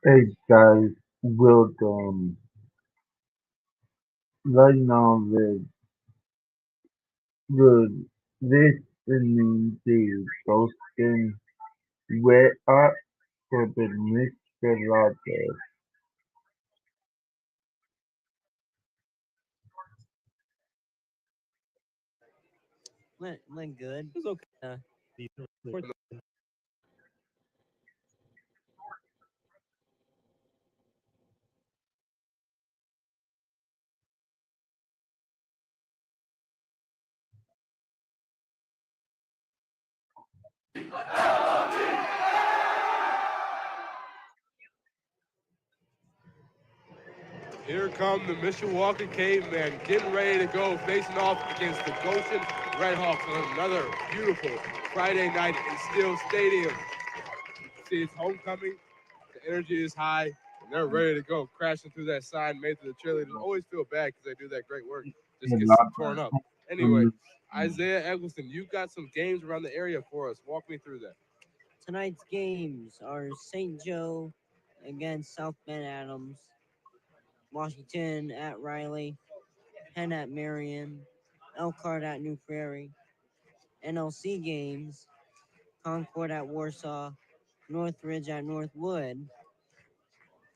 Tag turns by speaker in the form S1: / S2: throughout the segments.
S1: Hey guys, will right now the this evening is Goshen where are for the Mishawaka.
S2: Went good.
S3: It was okay. Decent. Really.
S4: Here come the Mishawaka Cavemen getting ready to go, facing off against the Goshen Redhawks on another beautiful Friday night in Steel Stadium. See, it's homecoming. The energy is high, and they're ready to go, crashing through that sign made to the cheerleaders. Always feel bad because they do that great work, just gets torn up. Anyway, Isaiah Eggleston, you got some games around the area for us. Walk me through that.
S2: Tonight's games are St. Joe against South Bend Adams, Washington at Riley, Penn at Marion, Elkhart at New Prairie. NLC games, Concord at Warsaw, Northridge at Northwood,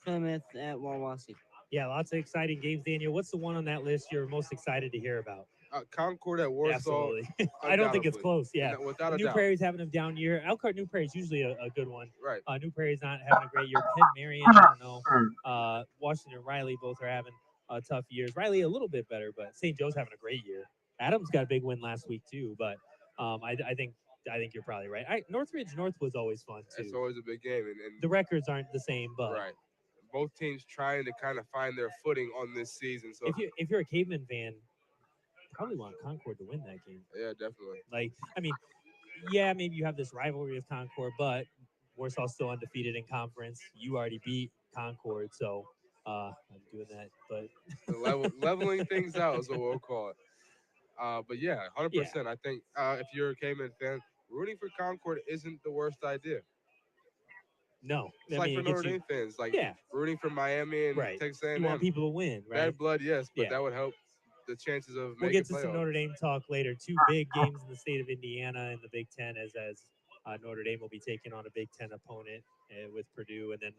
S2: Plymouth at Wawasee.
S3: Yeah, lots of exciting games, Daniel. What's the one on that list you're most excited to hear about?
S4: Concord at Warsaw.
S3: Absolutely. I don't think it's close. Yeah.
S4: Without a
S3: New
S4: doubt.
S3: Prairie's having a down year. Elkhart New Prairie is usually a good one.
S4: Right.
S3: New Prairie's not having a great year. Penn Marion, I don't know. Washington and Riley both are having tough years. Riley a little bit better, but St. Joe's having a great year. Adams got a big win last week too, but I think you're probably right. Northridge Northwood's always fun too.
S4: It's always a big game, and
S3: The records aren't the same, but
S4: right. Both teams trying to kind of find their footing on this season. So
S3: if you're a Caveman fan, probably want Concord to win that game.
S4: yeah, definitely.
S3: Like, I mean, yeah, maybe you have this rivalry with Concord, but Warsaw's still undefeated in conference. You already beat Concord, so I'm doing that. But
S4: Leveling things out is what we'll call it. But yeah,
S3: yeah,
S4: 100%. I think if you're a Cayman fan, rooting for Concord isn't the worst idea.
S3: no,
S4: It's
S3: I
S4: like
S3: mean
S4: for
S3: it gets
S4: Notre
S3: you.
S4: Dame fans, like
S3: Yeah,
S4: rooting for Miami and
S3: right.
S4: Texas
S3: You want
S4: A&M.
S3: people to win, right?
S4: Bad blood, yes, but
S3: Yeah.
S4: that would help the chances of
S3: We'll
S4: making
S3: get to some
S4: playoffs.
S3: Notre Dame talk later. Two big games in the state of Indiana in the Big Ten, as Notre Dame will be taking on a Big Ten opponent with Purdue, and then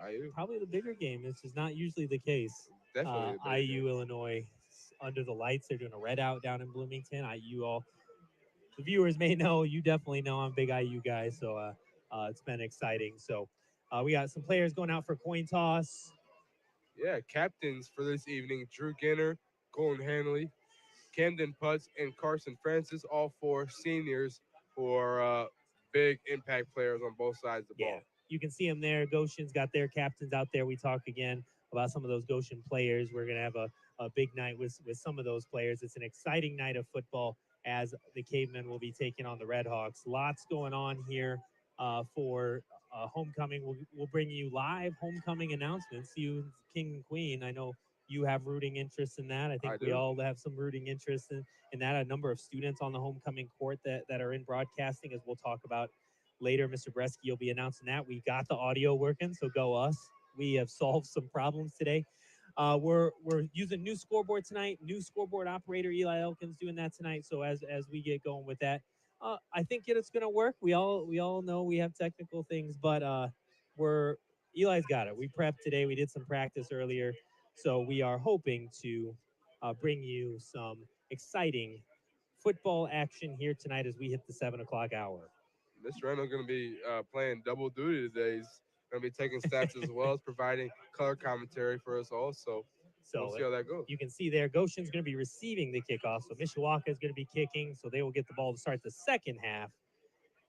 S4: IU,
S3: probably the bigger game. This is not usually the case.
S4: definitely the better
S3: IU
S4: game.
S3: Illinois under the lights. They're doing a red out down in Bloomington. IU all the viewers may know. You definitely know I'm a big IU guy, so it's been exciting. So we got some players going out for coin toss.
S4: Yeah, captains for this evening: Drew Ginner, Colton Hanley, Camden Putz, and Carson Francis, all four seniors who are big impact players on both sides of the
S3: Yeah,
S4: ball.
S3: you can see them there. Goshen's got their captains out there. We talk again about some of those Goshen players. We're gonna have a big night with some of those players. It's an exciting night of football as the Cavemen will be taking on the Red Hawks. Lots going on here for homecoming. We'll bring you live homecoming announcements. You, King and Queen. I know you have rooting interest in that. I think
S4: I
S3: we
S4: do.
S3: all have some rooting interest in that. A number of students on the homecoming court that are in broadcasting, as we'll talk about later. Mr. Bresky will be announcing that. We got the audio working, so go us. We have solved some problems today. We're using new scoreboard tonight. New scoreboard operator Eli Elkins doing that tonight. So as we get going with that, I think it's going to work. We all know we have technical things, but we're Eli's got it. We prepped today. We did some practice earlier, so we are hoping to bring you some exciting football action here tonight as we hit the 7 o'clock hour.
S4: Mr. Reynolds going to be playing double duty today. He's going to be taking stats as well as providing color commentary for us all. So we'll
S3: So
S4: see how that goes.
S3: you can see there, Goshen's going to be receiving the kickoff. So Mishawaka is going to be kicking. So they will get the ball to start the second half.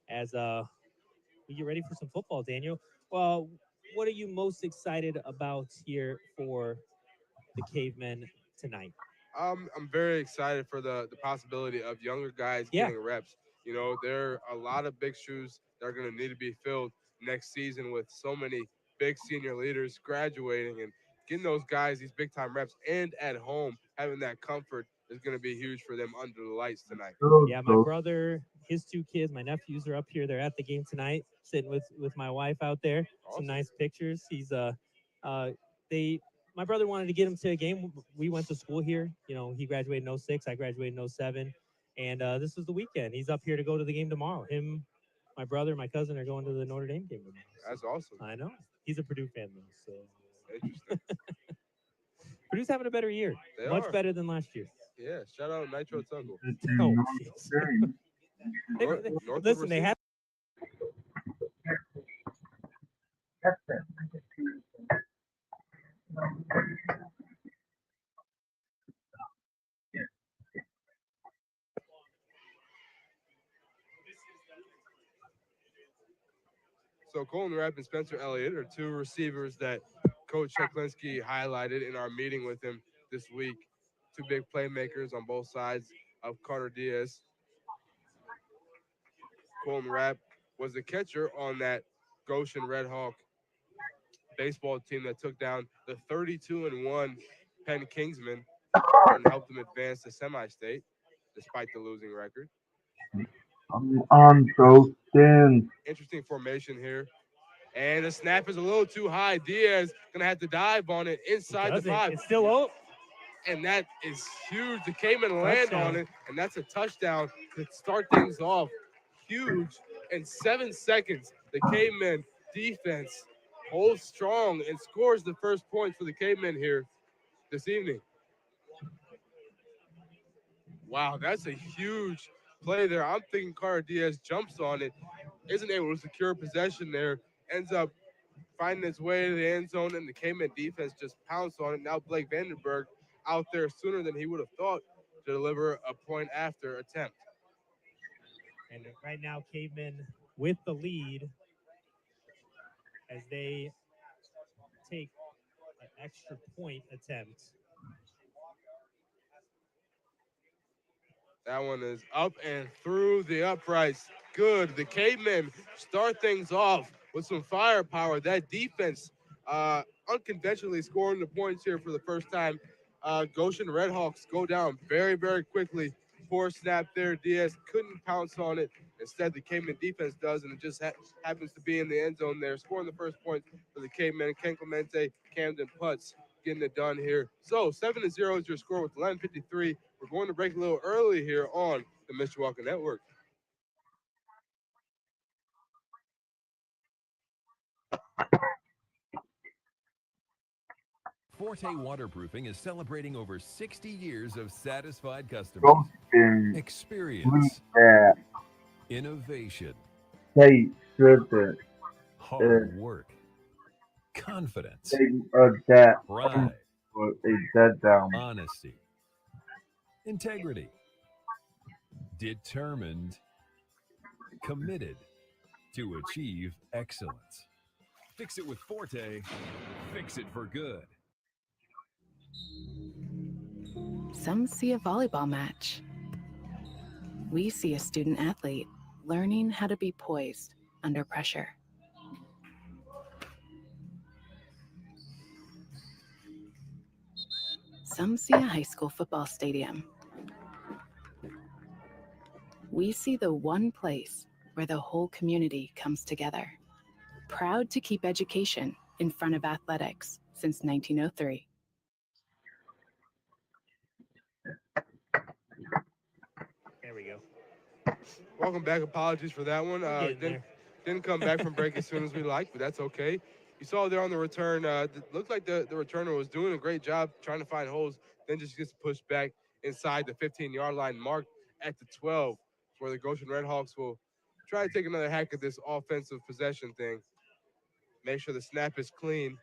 S3: As we get ready for some football, Daniel. Well, what are you most excited about here for the Cavemen tonight?
S4: I'm very excited for the possibility of younger guys
S3: Yeah,
S4: getting reps. You know, there are a lot of big shoes that are going to need to be filled next season with so many big senior leaders graduating and getting those guys these big time reps and at home having that comfort is going to be huge for them under the lights tonight.
S1: So
S3: yeah. My
S1: so
S3: brother, his two kids, my nephews, are up here. They're at the game tonight, sitting with my wife out there. Some
S4: Awesome.
S3: nice pictures. He's they my brother wanted to get him to a game. We went to school here. You know, he graduated in '06. I graduated in '07. And this was the weekend. He's up here to go to the game tomorrow. Him, my brother, my cousin are going to the Notre Dame game tomorrow.
S4: That's awesome.
S3: I know. He's a Purdue fan though, so
S4: Interesting.
S3: Purdue's having a better year.
S4: They
S3: Much
S4: are.
S3: better than last year.
S4: Yeah, shout out Nitro Tungle.
S3: Oh,
S1: Not
S3: jeez.
S1: very.
S3: Listen, they had
S4: So Colton Rapp and Spencer Elliott are two receivers that Coach Cheklinski highlighted in our meeting with him this week. Two big playmakers on both sides of Carter Diaz. Colton Rapp was the catcher on that Goshen Red Hawk baseball team that took down the 32-1 Penn Kingsmen and helped them advance to semi-state despite the losing record.
S1: I'm so thin.
S4: Interesting formation here. And the snap is a little too high. Diaz gonna have to dive on it inside the
S3: does it.
S4: 5.
S3: It's still up.
S4: And that is huge. The Cayman land
S3: Touchdown.
S4: on it, and that's a touchdown to start things off. Huge. In 7 seconds, the Cayman defense holds strong and scores the first point for the Cayman here this evening. Wow, that's a huge play there. I'm thinking Carter Diaz jumps on it, isn't able to secure possession there, ends up finding its way to the end zone, and the Cayman defense just pounced on it. Now Blake Vandenberg out there sooner than he would have thought to deliver a point after attempt.
S3: And right now, Cavemen with the lead as they take an extra point attempt.
S4: That one is up and through the uprights. Good. The Cavemen start things off with some firepower. That defense unconventionally scoring the points here for the first time. Goshen Redhawks go down very, very quickly. Poor snap there. Diaz couldn't pounce on it. Instead, the Caveman defense does, and it just happens to be in the end zone there. Scoring the first point for the Cavemen. Ken Clemente, Camden Putz getting it done here. So 7-0 is your score with 11:53. We're going to break a little early here on the Mishawaka Network.
S5: Forte Waterproofing is celebrating over 60 years of satisfied customers.
S1: Roasting.
S5: Experience,
S1: That.
S5: innovation,
S1: Say sugar.
S5: hard work, confidence,
S1: Say that.
S5: pride,
S1: That down.
S5: honesty, integrity, determined, committed to achieve excellence. Fix it with Forte, fix it for good.
S6: Some see a volleyball match. We see a student athlete learning how to be poised under pressure. Some see a high school football stadium. We see the one place where the whole community comes together. Proud to keep education in front of athletics since 1903.
S3: There we go.
S4: Welcome back. Apologies for that one. Didn't come back from break as soon as we liked, but that's okay. You saw there on the return, looked like the returner was doing a great job trying to find holes, then just gets pushed back inside the 15-yard line, marked at the 12, where the Goshen Redhawks will try to take another hack at this offensive possession thing. Make sure the snap is clean,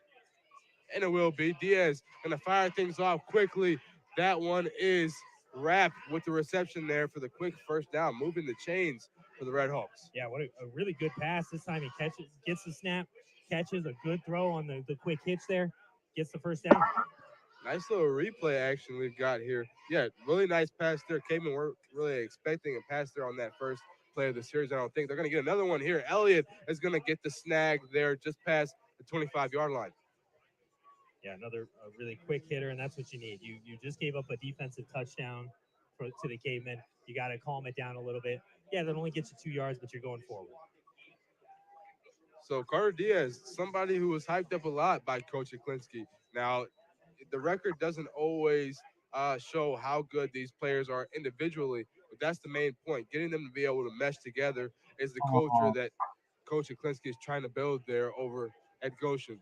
S4: and it will be. Diaz going to fire things off quickly. That one is wrapped with the reception there for the quick first down, moving the chains for the Redhawks.
S3: Yeah, what a really good pass. This time he gets the snap, catches a good throw on the quick hitch there, gets the first down.
S4: Nice little replay action we've got here. Yeah, really nice pass there. Cayman weren't really expecting a pass there on that first play of the series. I don't think they're going to get another one here. Elliott is going to get the snag there just past the 25-yard line.
S3: Yeah, another really quick hitter, and that's what you need. You just gave up a defensive touchdown to the Cavemen. You got to calm it down a little bit. Yeah, that only gets you 2 yards, but you're going forward.
S4: So Carter Diaz, somebody who was hyped up a lot by Coach Aklinski. Now, the record doesn't always show how good these players are individually, but that's the main point. Getting them to be able to mesh together is the culture
S1: Oh,
S4: that Coach Aklinski is trying to build there over at Goshen.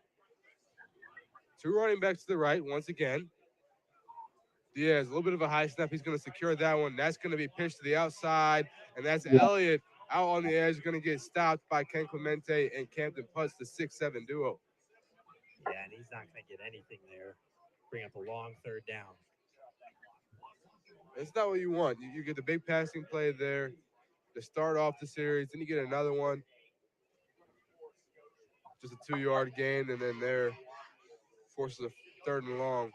S4: Two running backs to the right once again. Diaz, a little bit of a high snap. He's going to secure that one. That's going to be pitched to the outside, and that's
S1: yeah.
S4: Elliott out on the edge, going to get stopped by Ken Clemente and Camden Putz, the 6'7 duo.
S3: Yeah, and he's not going to get anything there. Bring up a long third down.
S4: It's not what you want. You get the big passing play there to start off the series, then you get another one, just a 2 yard gain, and then there forces a third and long.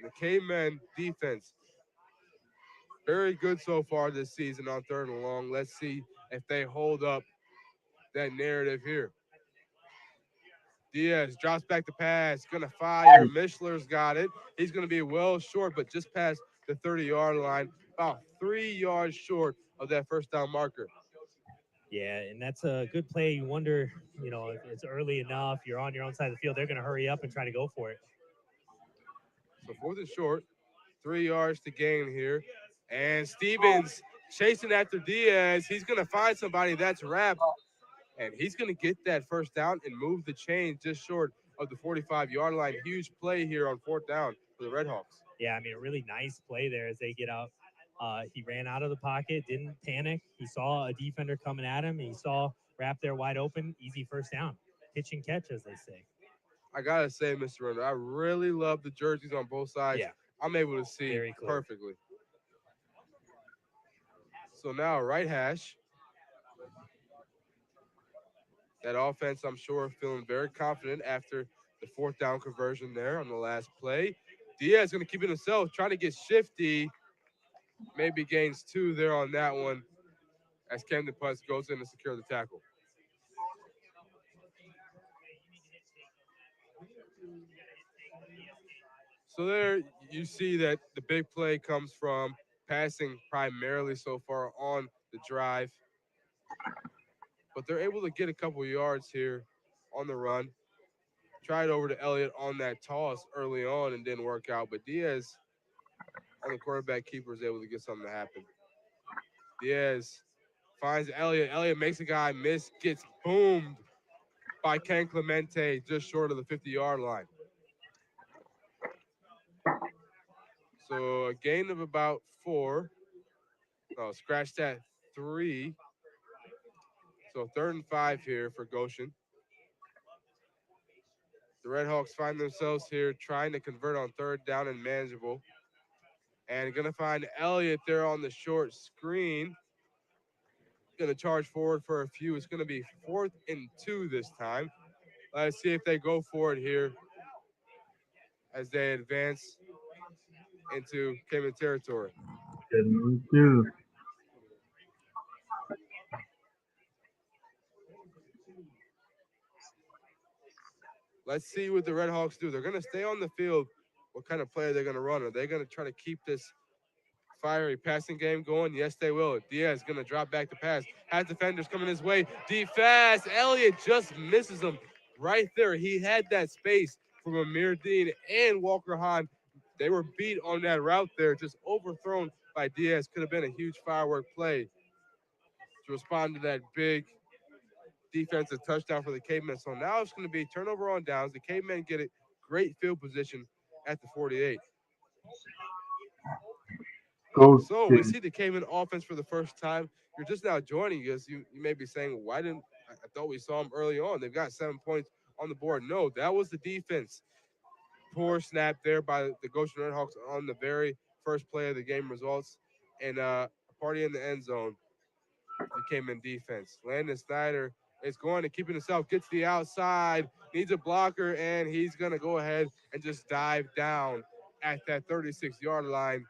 S4: The Cavemen defense, very good so far this season on third and long. Let's see if they hold up that narrative here. Diaz drops back the pass, gonna fire. Mishler's got it. He's gonna be well short, but just past the 30-yard line, about 3 yards short of that first down marker.
S3: Yeah, and that's a good play. You wonder, if it's early enough, you're on your own side of the field, they're going to hurry up and try to go for it.
S4: So fourth and short, 3 yards to gain here. And Stevens chasing after Diaz. He's gonna find somebody that's wrapped, and he's gonna get that first down and move the chain just short of the 45-yard line. Huge play here on fourth down for the Redhawks.
S3: Yeah, I mean, a really nice play there as they get out. He ran out of the pocket, didn't panic. He saw a defender coming at him. He saw wrap there wide open, easy first down. Pitch and catch, as they say.
S4: I gotta say, Mr. Render, I really love the jerseys on both sides.
S3: Yeah,
S4: I'm able to see
S3: very clear.
S4: perfectly. So now right hash. That offense, I'm sure, feeling very confident after the fourth down conversion there on the last play. Diaz going to keep it himself, trying to get shifty. Maybe gains two there on that one as Camden Putz goes in to secure the tackle. So there you see that the big play comes from passing primarily so far on the drive. But they're able to get a couple yards here on the run. Tried over to Elliott on that toss early on and didn't work out. But Diaz on the quarterback keeper is able to get something to happen. Diaz finds Elliott. Elliott makes a guy miss, gets boomed by Ken Clemente just short of the 50-yard line. So a gain of about 4. No, scratch that 3. So 3rd and 5 here for Goshen. The Redhawks find themselves here trying to convert on third down and manageable. And going to find Elliott there on the short screen. Going to charge forward for a few. It's going to be 4th and 2 this time. Let's see if they go for it here as they advance into Cayman territory.
S1: Me too.
S4: Let's see what the Redhawks do. They're going to stay on the field. What kind of play are they going to run? Are they going to try to keep this fiery passing game going? Yes, they will. Diaz going to drop back to pass. Has defenders coming his way. Deep fast. Elliott just misses him right there. He had that space from Amir Dean and Walker Hahn. They were beat on that route there, just overthrown by Diaz. Could have been a huge firework play to respond to that big defensive touchdown for the Cavemen. So now it's going to be turnover on downs. The Cavemen get a great field position at the 48. So we
S1: Goshen.
S4: see the Caveman offense for the first time. You're just now joining us. You may be saying, well, why didn't I thought we saw them early on? They've got 7 points on the board. No, that was the defense. Poor snap there by the Goshen Redhawks on the very first play of the game results. And a party in the end zone. The Caveman defense. Landon Snyder is going to keep it himself, gets the outside, needs a blocker, and he's going to go ahead and just dive down at that 36-yard line,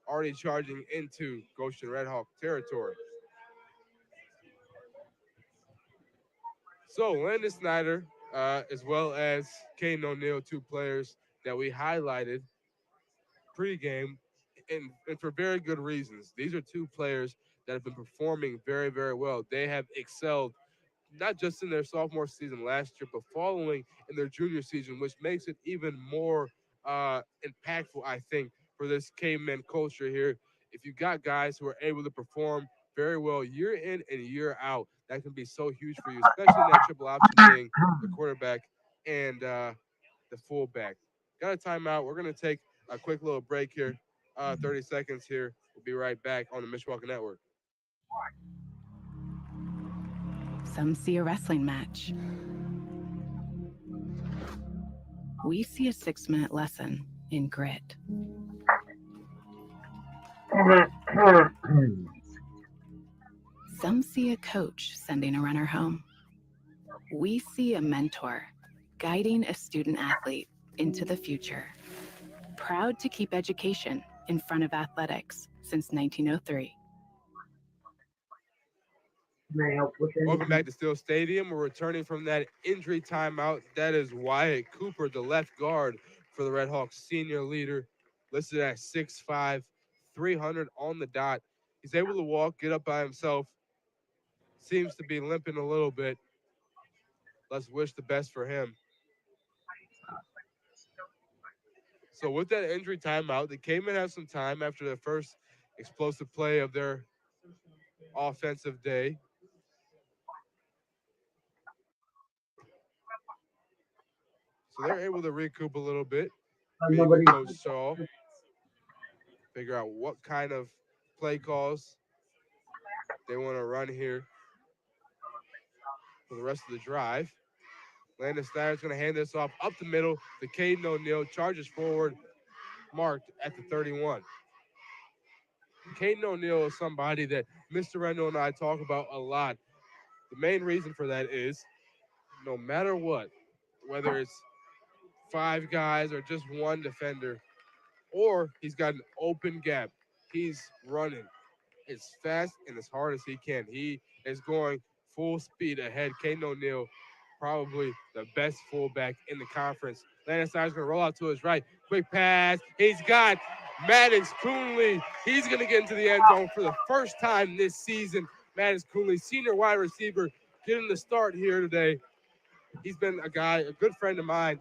S4: already charging into Goshen Redhawk territory. So Landon Snyder, as well as Caden O'Neill, two players that we highlighted pregame, and for very good reasons. These are two players that have been performing very, very well. They have excelled not just in their sophomore season last year, but following in their junior season, which makes it even more impactful, I think, for this caveman culture here. If you got guys who are able to perform very well year in and year out, that can be so huge for you, especially in that triple option being the quarterback and the fullback. Got a timeout. We're going to take a quick little break here, 30 seconds here. We'll be right back on the Mishawaka Network.
S6: Some see a wrestling match. We see a 6-minute lesson in grit. Some see a coach sending a runner home. We see a mentor guiding a student athlete into the future. Proud to keep education in front of athletics since 1903.
S1: May I help with
S4: Welcome
S1: anything?
S4: back to Steel Stadium. We're returning from that injury timeout. That is Wyatt Cooper, the left guard for the Red Hawks, senior leader, listed at 6'5", 300 on the dot. He's able to walk, get up by himself. Seems to be limping a little bit. Let's wish the best for him. So with that injury timeout, the Cavemen have some time after the first explosive play of their offensive day. So they're able to recoup a little bit, meeting with
S1: Nobody.
S4: Coach Shaw, figure out what kind of play calls they want to run here for the rest of the drive. Landon Snyder's going to hand this off up the middle to Caden O'Neill, charges forward, marked at the 31. Caden O'Neill is somebody that Mr. Rendell and I talk about a lot. The main reason for that is no matter what, whether it's five guys or just one defender, or he's got an open gap, he's running as fast and as hard as he can. He is going full speed ahead. Caden O'Neill, probably the best fullback in the conference. Landon Snyder's going to roll out to his right. Quick pass. He's got Maddox Coonley. He's going to get into the end zone for the first time this season. Maddox Coonley, senior wide receiver, getting the start here today. He's been a good friend of mine.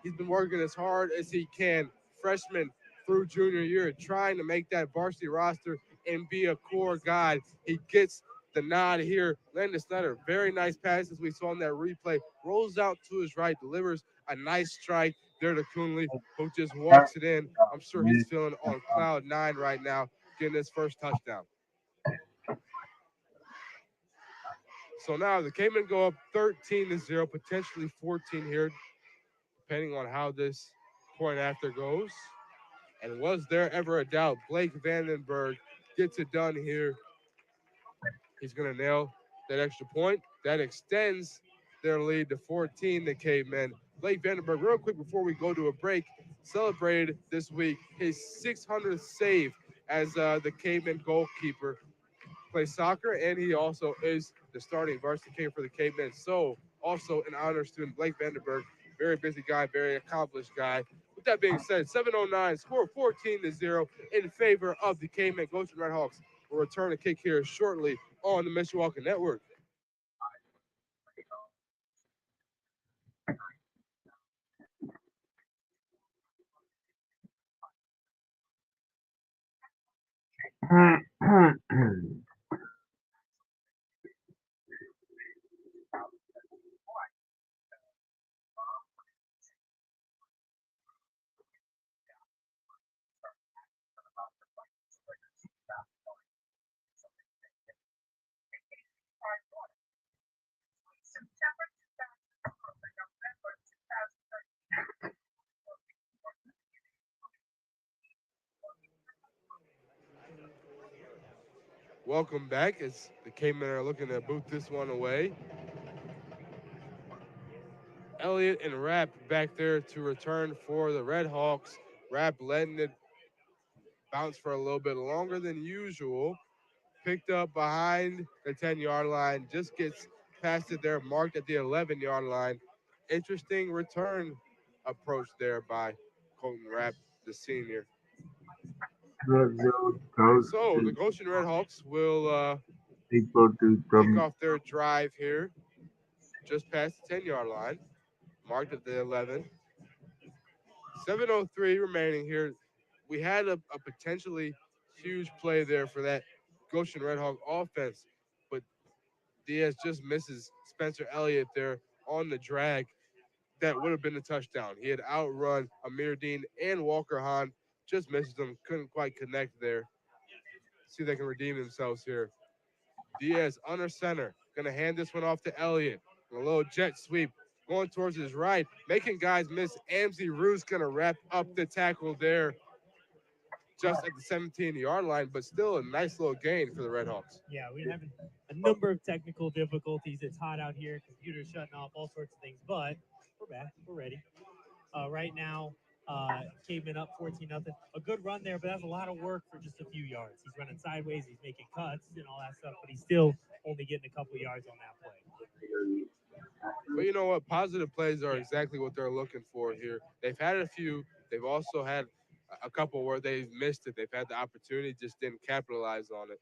S4: He's been working as hard as he can, freshman through junior year, trying to make that varsity roster and be a core guy. He gets the nod here. Landon Snyder, very nice pass as we saw in that replay. Rolls out to his right, delivers a nice strike there to Coonley, who just walks it in. I'm sure he's feeling on cloud 9 right now, getting his first touchdown. So now the Cavemen go up 13-0, potentially 14 here, depending on how this point after goes. And was there ever a doubt? Blake Vandenberg gets it done here. He's going to nail that extra point. That extends their lead to 14, the Cavemen. Blake Vandenberg, real quick before we go to a break, celebrated this week his 600th save as the Cavemen goalkeeper. Plays soccer, and he also is the starting varsity kicker for the Cavemen. So, also an honor student, Blake Vandenberg, very busy guy, very accomplished guy. With that being said, 7:09, score 14-0 in favor of the Cavemen Goshen Redhawks. We'll return a kick here shortly on the Mishawaka Network. Welcome back as the Cavemen are looking to boot this one away. Elliott and Rapp back there to return for the Red Hawks. Rapp letting it bounce for a little bit longer than usual. Picked up behind the 10-yard line, just gets past it there, marked at the 11-yard line. Interesting return approach there by Colton Rapp, the senior.
S1: Brazil goes
S4: So the
S1: to
S4: Goshen Redhawks will
S1: equal to
S4: kick
S1: from
S4: off their drive here just past the 10-yard line, marked at the 11. 7:03 remaining here. We had a potentially huge play there for that Goshen Redhawk offense, but Diaz just misses Spencer Elliott there on the drag. That would have been a touchdown. He had outrun Amir Dean and Walker Hahn, just misses them, couldn't quite connect there. See if they can redeem themselves here. Diaz under center, gonna hand this one off to Elliott. A little jet sweep going towards his right, making guys miss. Amzi Roos gonna wrap up the tackle there just at the 17-yard line, but still a nice little gain for the Redhawks.
S3: Yeah, we're having a number of technical difficulties. It's hot out here, computers shutting off, all sorts of things, but we're back. We're ready. Right now, Caveman up 14 nothing. A good run there, but that's a lot of work for just a few yards. He's running sideways, he's making cuts and all that stuff, but he's still only getting a couple yards on that play.
S4: But you know what? Positive plays are exactly what they're looking for here. They've had a few. They've also had a couple where they've missed it. They've had the opportunity, just didn't capitalize on it.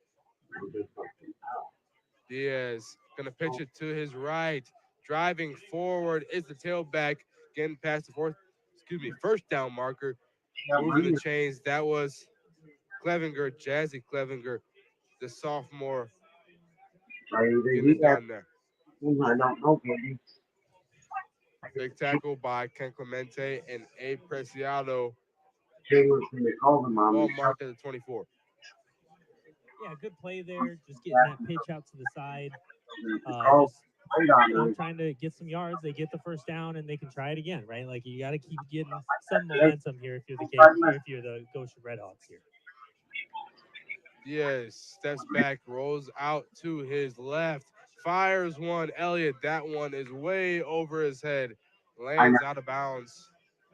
S4: Diaz gonna pitch it to his right. Driving forward is the tailback, getting past the first down marker, moving the chains. That was Clevenger, Jazzy Clevenger, the sophomore, getting it done there. Big tackle by Ken Clemente and A. Preciado. Ball marked at the 24.
S3: Yeah, good play there. Just getting that pitch out to the side. Just trying to get some yards. They get the first down and they can try it again, right? Like you got to keep getting some momentum here if you're if you're the Goshen Redhawks here.
S4: Diaz steps back, rolls out to his left, fires one. Elliott, that one is way over his head, lands out of bounds.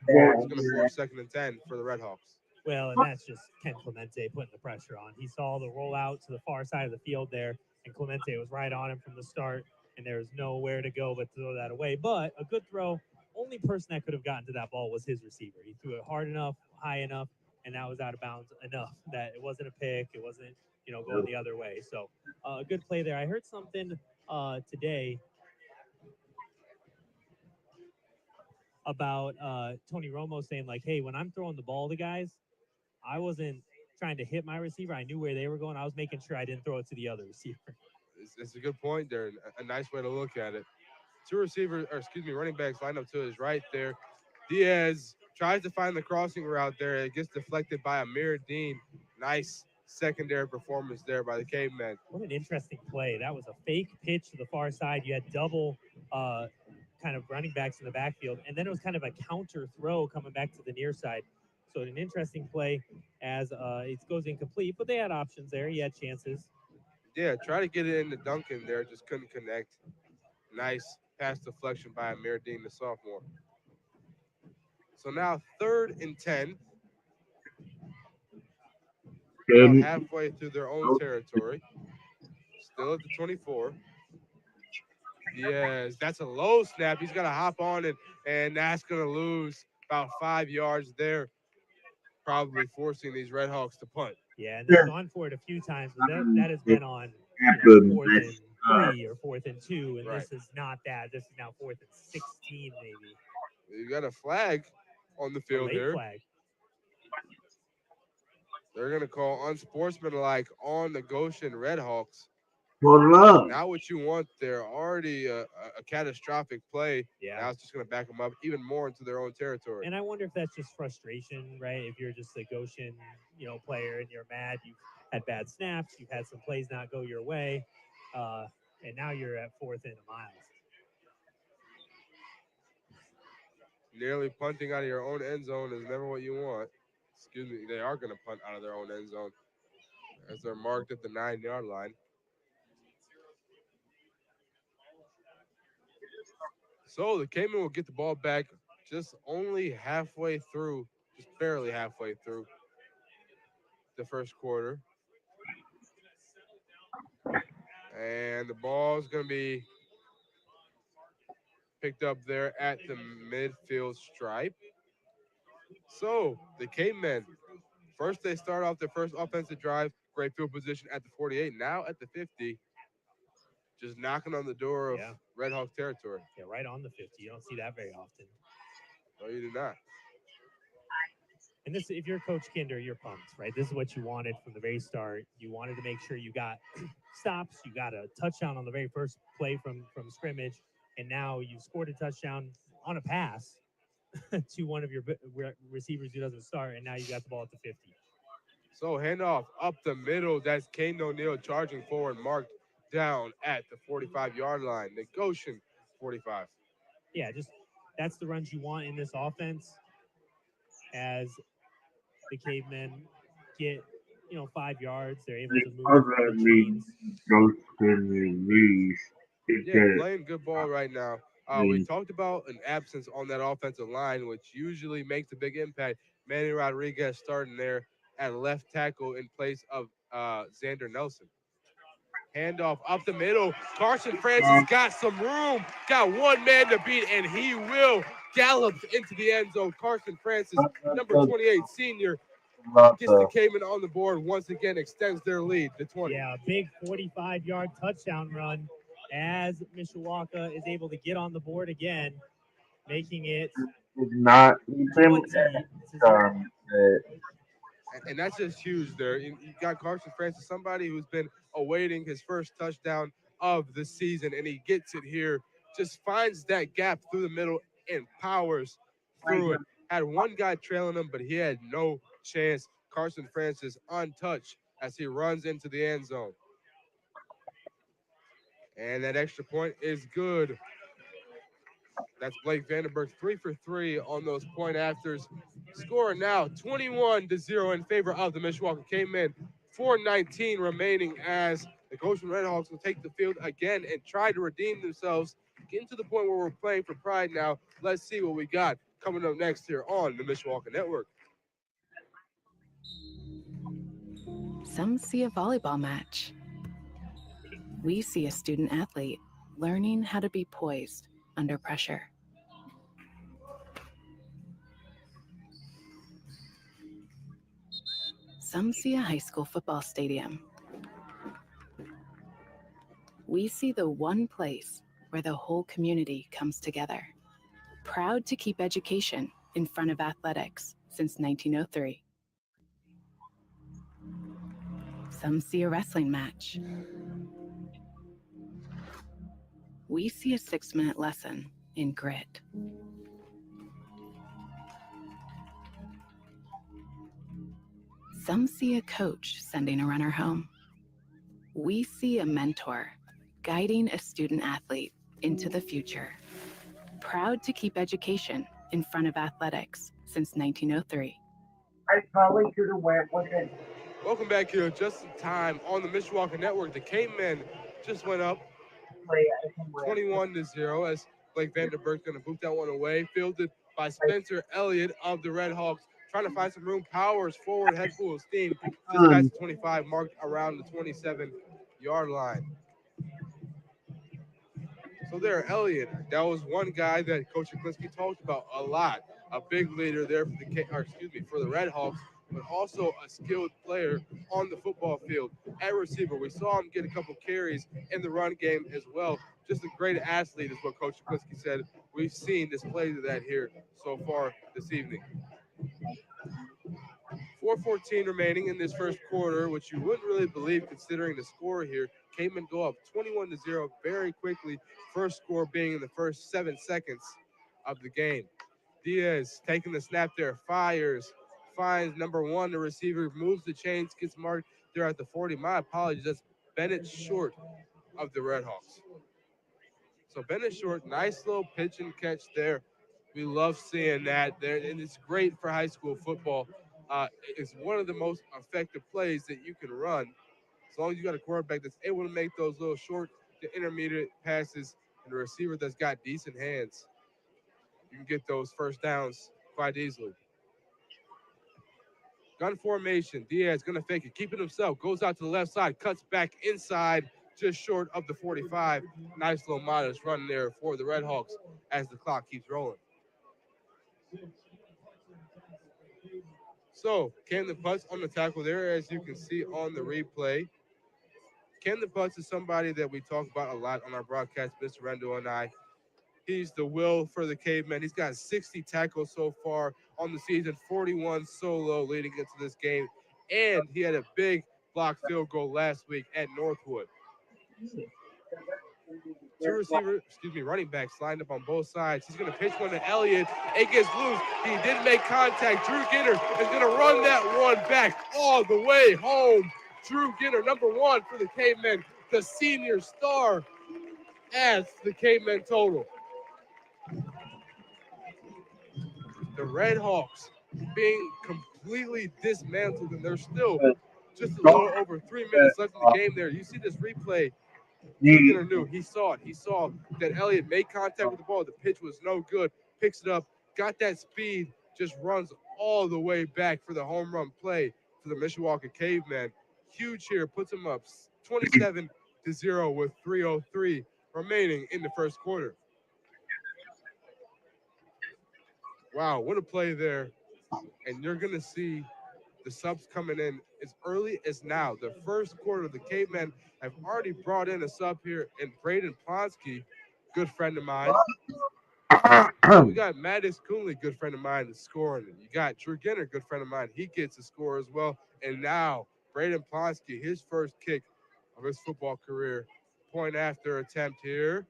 S4: It's going to force 2nd and 10 for the Redhawks.
S3: Well, and that's just Ken Clemente putting the pressure on. He saw the rollout to the far side of the field there, and Clemente was right on him from the start, and there was nowhere to go but throw that away. But a good throw. Only person that could have gotten to that ball was his receiver. He threw it hard enough, high enough, and that was out of bounds enough that it wasn't a pick. It wasn't, going the other way. So a good play there. I heard something today about Tony Romo saying, like, hey, when I'm throwing the ball to guys, I wasn't trying to hit my receiver. I knew where they were going. I was making sure I didn't throw it to the other receiver.
S4: It's a good point there. A nice way to look at it. Running backs line up to his right there. Diaz tries to find the crossing route there. It gets deflected by Amir Dean. Nice secondary performance there by the Cavemen.
S3: What an interesting play. That was a fake pitch to the far side. You had double kind of running backs in the backfield, and then it was kind of a counter throw coming back to the near side. So an interesting play as it goes incomplete, but they had options there. He had chances.
S4: Yeah, try to get it into Duncan there, just couldn't connect. Nice pass deflection by Amir Dean, the sophomore. So now 3rd and 10. About halfway through their own territory. Still at the 24. Yes, that's a low snap. He's going to hop on it, and that's going to lose about 5 yards there, probably forcing these Redhawks to punt.
S3: Yeah, and they've gone for it a few times, but that has been on 4th and 3 or 4th and 2, and
S4: Right.
S3: this is not that. This is now 4th and 16, maybe.
S4: You got a flag on the field here.
S3: Flag.
S4: They're going to call unsportsmanlike on the Goshen Redhawks. Not what you want there. Already a catastrophic play.
S3: Yeah.
S4: Now it's just going to back them up even more into their own territory.
S3: And I wonder if that's just frustration, right? If you're just a Goshen, player and you're mad, you've had bad snaps, you've had some plays not go your way, and now you're at 4th and a mile.
S4: Nearly punting out of your own end zone is never what you want. Excuse me, they are going to punt out of their own end zone as they're marked at the 9-yard line. So the Cayman will get the ball back just only halfway through, just barely halfway through the first quarter. And the ball is going to be picked up there at the midfield stripe. So the Cavemen first they start off their first offensive drive, great field position at the 48. Now at the 50, just knocking on the door of
S3: Yeah.
S4: Red Hawk territory.
S3: Yeah, right on the 50. You don't see that very often.
S4: No, you do not.
S3: And this, if you're Coach Kinder, you're pumped, right? This is what you wanted from the very start. You wanted to make sure you got stops, you got a touchdown on the very first play from scrimmage, and now you've scored a touchdown on a pass to one of your receivers who doesn't start, and now you got the ball at the 50.
S4: So handoff up the middle. That's Caden O'Neal charging forward, marked down at the 45-yard line. The Goshen 45.
S3: Yeah, just that's the runs you want in this offense as the cavemen get 5 yards. They're able
S1: The
S3: to move
S1: other
S3: the
S1: league
S3: chains.
S1: goes to the knees. Is
S4: Yeah,
S1: that
S4: playing good ball right now. We
S1: means
S4: talked about an absence on that offensive line, which usually makes a big impact. Manny Rodriguez starting there at left tackle in place of Xander Nelson. Handoff up the middle. Carson Francis got some room, got one man to beat, and he will gallop into the end zone. Carson Francis, number 28, senior, gets the Cayman on the board once again, extends their lead to 20.
S3: Yeah, a big 45-yard touchdown run as Mishawaka is able to get on the board again, making it
S1: is not even
S3: 20.
S4: And that's just huge there. You got Carson Francis, somebody who's been awaiting his first touchdown of the season, and he gets it here, just finds that gap through the middle and powers through it. Had one guy trailing him, but he had no chance. Carson Francis untouched as he runs into the end zone. And that extra point is good. That's Blake Vandenberg, 3 for 3 on those point afters. Score now 21-0 in favor of the Mishawaka Cavemen. 4:19 remaining as the Goshen Redhawks will take the field again and try to redeem themselves. Getting to the point where we're playing for pride now. Let's see what we got coming up next here on the Mishawaka Network.
S6: Some see a volleyball match. We see a student athlete learning how to be poised under pressure. Some see a high school football stadium. We see the one place where the whole community comes together. Proud to keep education in front of athletics since 1903. Some see a wrestling match. We see a 6-minute lesson in grit. Some see a coach sending a runner home. We see a mentor guiding a student athlete into the future. Proud to keep education in front of athletics since 1903.
S1: I probably could have went with it.
S4: Welcome back here just in time on the Mishawaka Network. The Cavemen just went up 21-0 as Blake Vandenberg's going to boot that one away. Fielded by Spencer Elliott of the Red Hawks. Trying to find some room. Powers forward, head full of steam. Just past the 25, marked around the 27-yard line. So there, Elliott, that was one guy that Coach Klinski talked about a lot. A big leader there for the Red Hawks, but also a skilled player on the football field. At receiver, we saw him get a couple carries in the run game as well. Just a great athlete is what Coach Klinski said. We've seen displays of that here so far this evening. 4:14 remaining in this first quarter, which you wouldn't really believe considering the score here. Cavemen go up 21-0 very quickly. First score being in the first 7 seconds of the game. Diaz taking the snap there, fires, finds number one, the receiver, moves the chains, gets marked there at the 40. My apologies, that's Bennett Short of the Red Hawks. So Bennett Short, nice little pitch and catch there. We love seeing that there, and it's great for high school football. It's one of the most effective plays that you can run. As long as you got a quarterback that's able to make those little short to intermediate passes and a receiver that's got decent hands, you can get those first downs quite easily. Gun formation. Diaz going to fake it, keep it himself, goes out to the left side, cuts back inside, just short of the 45. Nice little modest run there for the Red Hawks as the clock keeps rolling. So, Camden Putz on the tackle there, as you can see on the replay. Camden Putz is somebody that we talk about a lot on our broadcast, Mr. Rendell and I. He's the will for the caveman. He's got 60 tackles so far on the season, 41 solo leading into this game. And he had a big block field goal last week at Northwood. Running backs lined up on both sides. He's going to pitch one to Elliott. It gets loose. He didn't make contact. Drew Ginter is going to run that one back all the way home. Drew Ginter, number 1 for the Cavemen, the senior star, adds the Cavemen total. The Red Hawks being completely dismantled, and there's still just a little over 3 minutes left in the game there. You see this replay. Drew Ginter knew. He saw it. He saw that Elliott made contact with the ball. The pitch was no good. Picks it up. Got that speed. Just runs all the way back for the home run play for the Mishawaka Cavemen. Huge here. Puts them up 27-0 with 3:03 remaining in the first quarter. Wow, what a play there. And you're going to see the subs coming in as early as now. The first quarter, the Cavemen have already brought in a sub here in Braden Plonsky, good friend of mine. We got Mattis Coonley, good friend of mine, scoring. You got Drew Ginter, good friend of mine. He gets a score as well. And now Braden Plonsky, his first kick of his football career. Point after attempt here.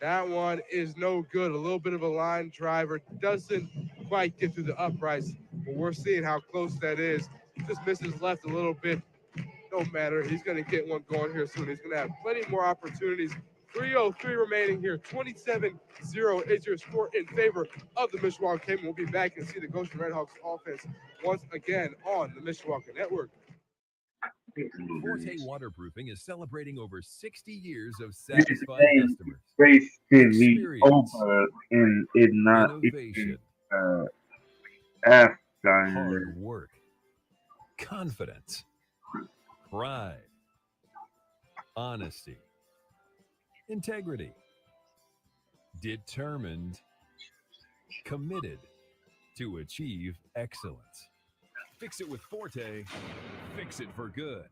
S4: That one is no good. A little bit of a line driver. Doesn't quite get through the uprights, but we're seeing how close that is. Just misses left a little bit. No matter. He's going to get one going here soon. He's going to have plenty more opportunities. 3:03 remaining here. 27-0 is your score in favor of the Mishawaka Cavemen. We'll be back and see the Goshen Redhawks offense once again on the Mishawaka Network.
S5: Forte Waterproofing is celebrating over 60 years of satisfied customers.
S1: Basically
S5: Experience,
S1: over in it not
S5: innovation,
S1: after
S5: hard work, confidence, pride, honesty, integrity, determined, committed to achieve excellence. Fix it with Forte. Fix it for good.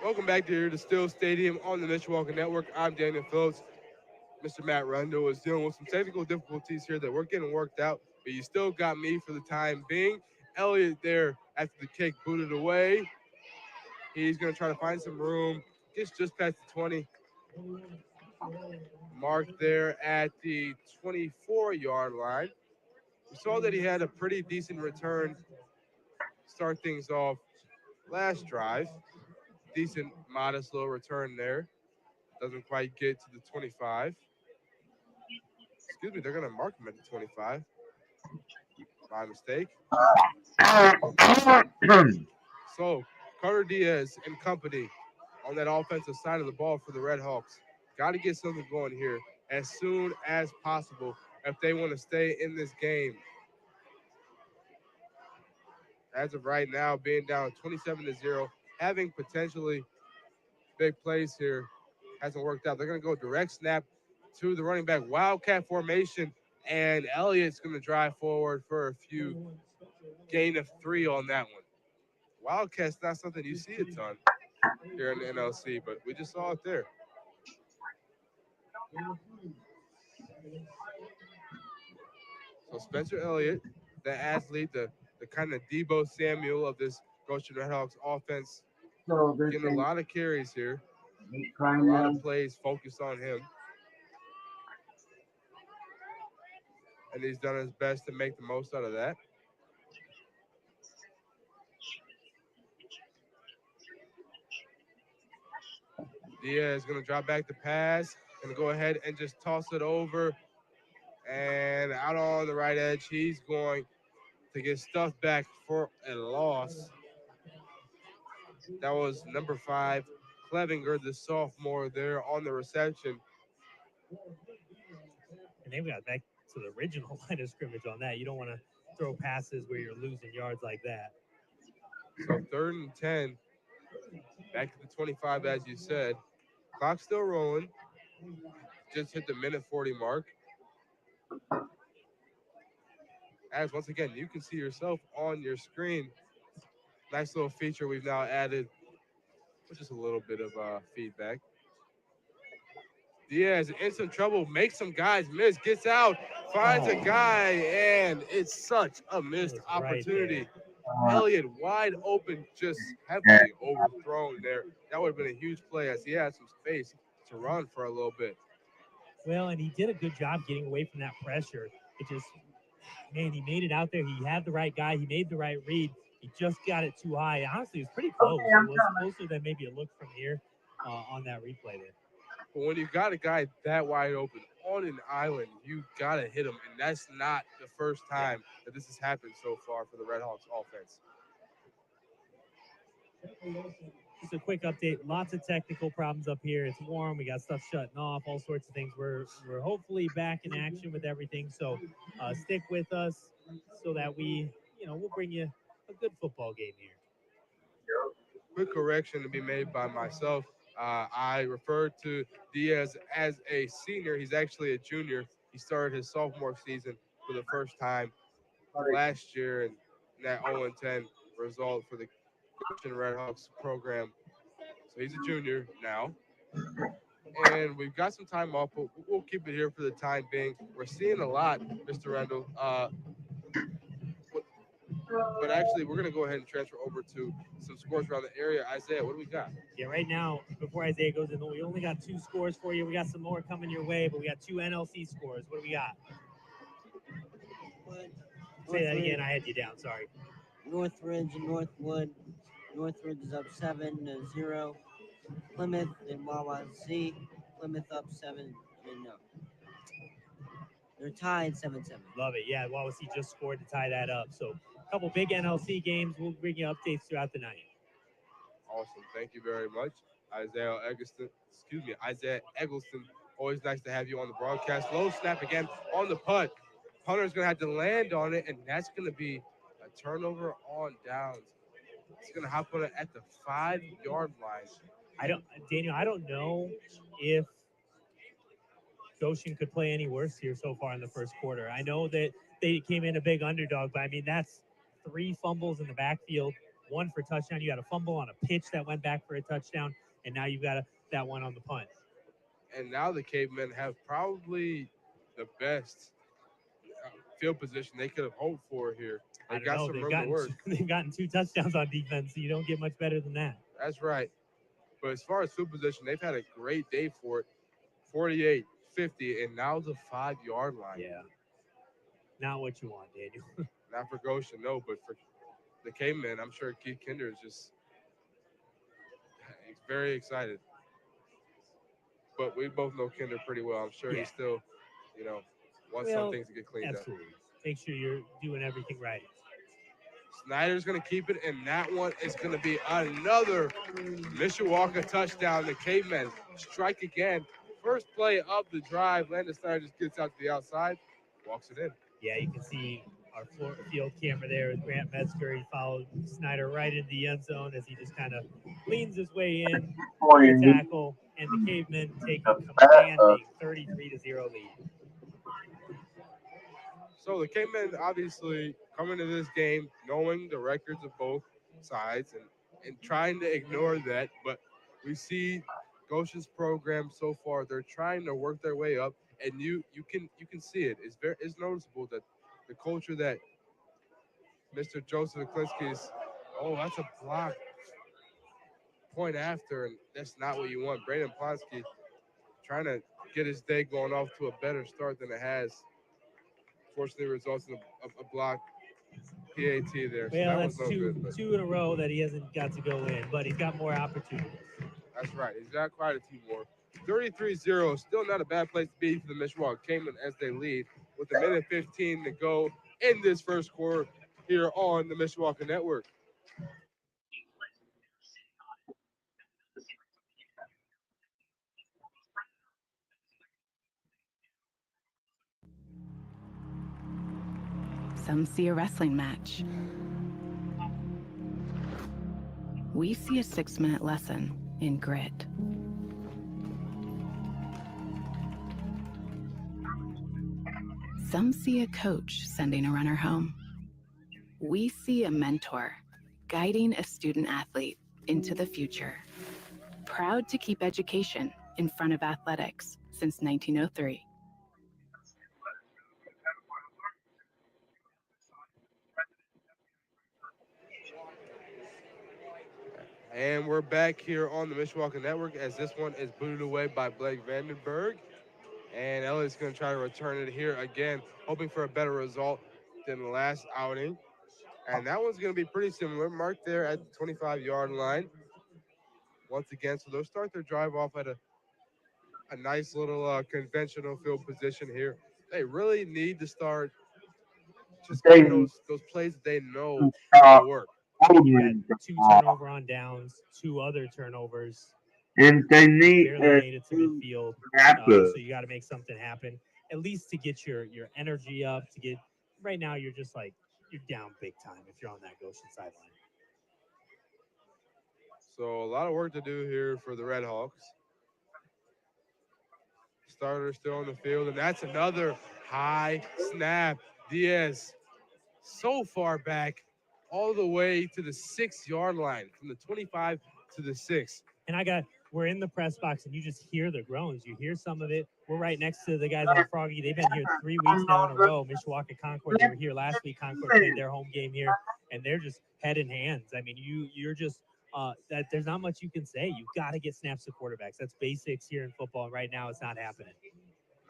S4: Welcome back to the Still Stadium on the Mishawaka Network. I'm Daniel Phillips. Mr. Matt Rundle is dealing with some technical difficulties here that we're getting worked out, but you still got me for the time being. Elliott there after the kick booted away. He's going to try to find some room. Gets just past the 20. Marked there at the 24-yard line. We saw that he had a pretty decent return. Start things off last drive. Decent, modest little return there. Doesn't quite get to the 25. Excuse me, they're going to mark him at the 25. My mistake. So, Carter Diaz and company on that offensive side of the ball for the Red Hawks. Got to get something going here as soon as possible if they want to stay in this game. As of right now, being down 27-0, having potentially big plays here hasn't worked out. They're going to go direct snap to the running back, wildcat formation, and Elliott's going to drive forward for a few gain of 3 on that one. Wildcat's not something you see a ton here in the NLC, but we just saw it there. So Spencer Elliott, the athlete, the kind of Debo Samuel of this Goshen Redhawks offense, getting a lot of carries here, a lot of plays focused on him. And he's done his best to make the most out of that. Diaz is going to drop back the pass, going to go ahead and just toss it over And out on the right edge, he's going to get stuffed back for a loss. That was number 5, Clevinger, the sophomore, there on the reception.
S3: And then we got back to the original line of scrimmage on that. You don't want to throw passes where you're losing yards like that.
S4: So 3rd and 10, back to the 25, as you said. Clock still rolling. Just hit the minute 40 mark. As once again, you can see yourself on your screen. Nice little feature we've now added, with just a little bit of feedback. Diaz in some trouble, makes some guys miss, gets out, finds a guy, and it's such a missed
S3: That was right
S4: opportunity.
S1: Uh,
S4: Elliott wide open, just
S1: yeah,
S4: heavily overthrown there. That would have been a huge play as he had some space to run for a little bit.
S3: Well, and he did a good job getting away from that pressure. It just, man, he made it out there. He had the right guy. He made the right read. He just got it too high. Honestly, it was pretty close. It was closer than maybe it looked from here on that replay there.
S4: But when you got a guy that wide open on an island, you got to hit him. And that's not the first time that this has happened so far for the Red Hawks offense.
S3: Just a quick update. Lots of technical problems up here. It's warm. We got stuff shutting off, all sorts of things. We're hopefully back in action with everything. So stick with us so that we'll bring you a good football game here.
S4: Quick correction to be made by myself. I referred to Diaz as a senior. He's actually a junior. He started his sophomore season for the first time last year, and that 0-10 result for the Goshen Red Hawks program. So he's a junior now. And we've got some time off, but we'll keep it here for the time being. We're seeing a lot, Mr. Rendell. But actually, we're going to go ahead and transfer over to some scores around the area. Isaiah, what do we got?
S3: Yeah, right now, before Isaiah goes in, we only got 2 scores for you. We got some more coming your way, but we got 2 NLC scores. What do we got? Say that again. I had you down. Sorry.
S2: Northridge and Northwood. Northridge is up 7-0. Plymouth and Wawa C. Plymouth up 7. No. They're tied 7-7.
S3: Love it. Yeah, Wawasee just scored to tie that up. So a couple big NLC games. We'll bring you updates throughout the night.
S4: Awesome. Thank you very much, Isaiah Eggleston. Always nice to have you on the broadcast. Low snap again on the punt. Punter's going to have to land on it, and that's going to be a turnover on downs. It's going to hop on it at the 5-yard line.
S3: Daniel, I don't know if Goshen could play any worse here so far in the first quarter. I know that they came in a big underdog, but I mean, that's 3 fumbles in the backfield, 1 for touchdown. You got a fumble on a pitch that went back for a touchdown, and now you've got that one on the punt.
S4: And now the Cavemen have probably the best field position they could have hoped for here. They've got some room to work.
S3: They've gotten 2 touchdowns on defense, so you don't get much better than that.
S4: That's right. But as far as field position, they've had a great day for it. 48, 50, and now the 5-yard line.
S3: Yeah. Not what you want, Daniel.
S4: Not for Goshen, no, but for the Cavemen, I'm sure Keith Kinder is just very excited. But we both know Kinder pretty well. I'm sure he still, wants some things to get cleaned up.
S3: Make sure you're doing everything right.
S4: Snyder's going to keep it, and that one is going to be another Mishawaka touchdown. The Cavemen strike again. First play of the drive. Landon Snyder just gets out to the outside, walks it in.
S3: Yeah, you can see our field camera there with Grant Metzger. He followed Snyder right into the end zone as he just kind of leans his way in, the tackle, and the Cavemen take a commanding 33-0 lead.
S4: So the Cavemen obviously coming to this game knowing the records of both sides and trying to ignore that, but we see Goshen's program so far, they're trying to work their way up, and you can see it. It's noticeable that the culture that Mr. Joseph Aklinski is, that's a block point after, and that's not what you want. Braden Plonsky trying to get his day going off to a better start than it has. Fortunately, results in a block PAT there.
S3: Well, that's two in a row that he hasn't got to go in, but he's got more opportunities.
S4: That's right. He's got quite a few more. 33-0, still not a bad place to be for the Mishawaka Cavemen as they lead with a minute 15 to go in this first quarter here on the Mishawaka Network.
S6: Some see a wrestling match. We see a 6-minute lesson in grit. Some see a coach sending a runner home. We see a mentor guiding a student athlete into the future. Proud to keep education in front of athletics since 1903.
S4: And we're back here on the Mishawaka Network as this one is booted away by Blake Vandenberg. And Elliott's going to try to return it here again, hoping for a better result than the last outing. And that one's going to be pretty similar, marked there at the 25-yard line. Once again, so they'll start their drive off at a nice little conventional field position here. They really need to start just
S1: They
S4: getting those plays that they know
S1: start
S4: will work.
S3: You got
S1: holding the
S3: 2
S1: ball,
S3: turnover on downs, 2 other turnovers.
S1: and they need
S3: Barely made it to
S1: two
S3: midfield.
S1: snappers.
S3: So you got to make something happen, at least to get your energy up. To get right now, you're just like you're down big time if you're on that Goshen sideline.
S4: So a lot of work to do here for the Red Hawks. Starter still on the field, and that's another high snap. Diaz so far back, all the way to the 6-yard line, from the 25 to the 6.
S3: And we're in the press box, and you just hear the groans. You hear some of it. We're right next to the guys on Froggy. They've been here 3 weeks now in a row. Mishawaka Concord, they were here last week. Concord played their home game here, and they're just head in hands. I mean, you're just that there's not much you can say. You've got to get snaps to quarterbacks. That's basics here in football. And right now, it's not happening.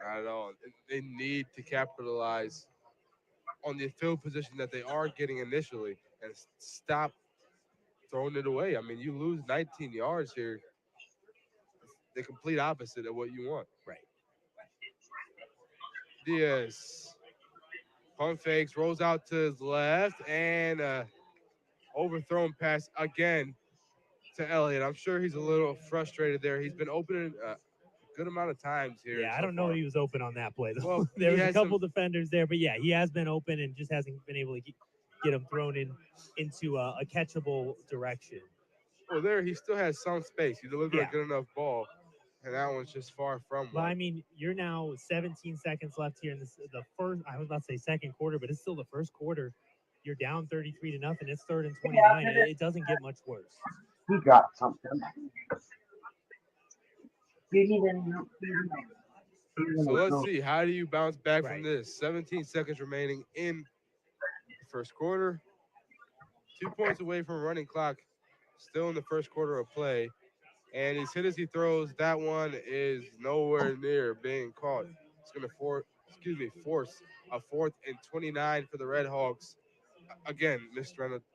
S4: Not at all. They need to capitalize on the field position that they are getting initially and stop throwing it away. I mean, you lose 19 yards here. The complete opposite of what you want.
S3: Right.
S4: Diaz pump fakes, rolls out to his left, and overthrown pass again to Elliott. I'm sure he's a little frustrated there. He's been opening a good amount of times here.
S3: Yeah, I
S4: so
S3: don't know
S4: far.
S3: if he was open on that play, though.
S4: Well,
S3: there
S4: he
S3: was a
S4: had
S3: couple
S4: some-
S3: defenders there, but yeah, he has been open and just hasn't been able to get him thrown into a catchable direction.
S4: Well, there he still has some space. He delivered
S3: Yeah.
S4: a good enough ball, and that one's just far from
S3: Well, I
S4: one.
S3: mean, you're now 17 seconds left here in the first. I was about to say second quarter, but it's still the first quarter. You're down 33-0. It's 3rd and 29. It doesn't get much worse.
S1: He got something.
S4: So let's see. How do you bounce back
S3: Right.
S4: from this? 17 seconds remaining in the first quarter. 2 points away from running clock. Still in the first quarter of play. And as hit as he throws, that one is nowhere near being caught. It's going to force a 4th and 29 for the Red Hawks. Again, Mr. Reynolds,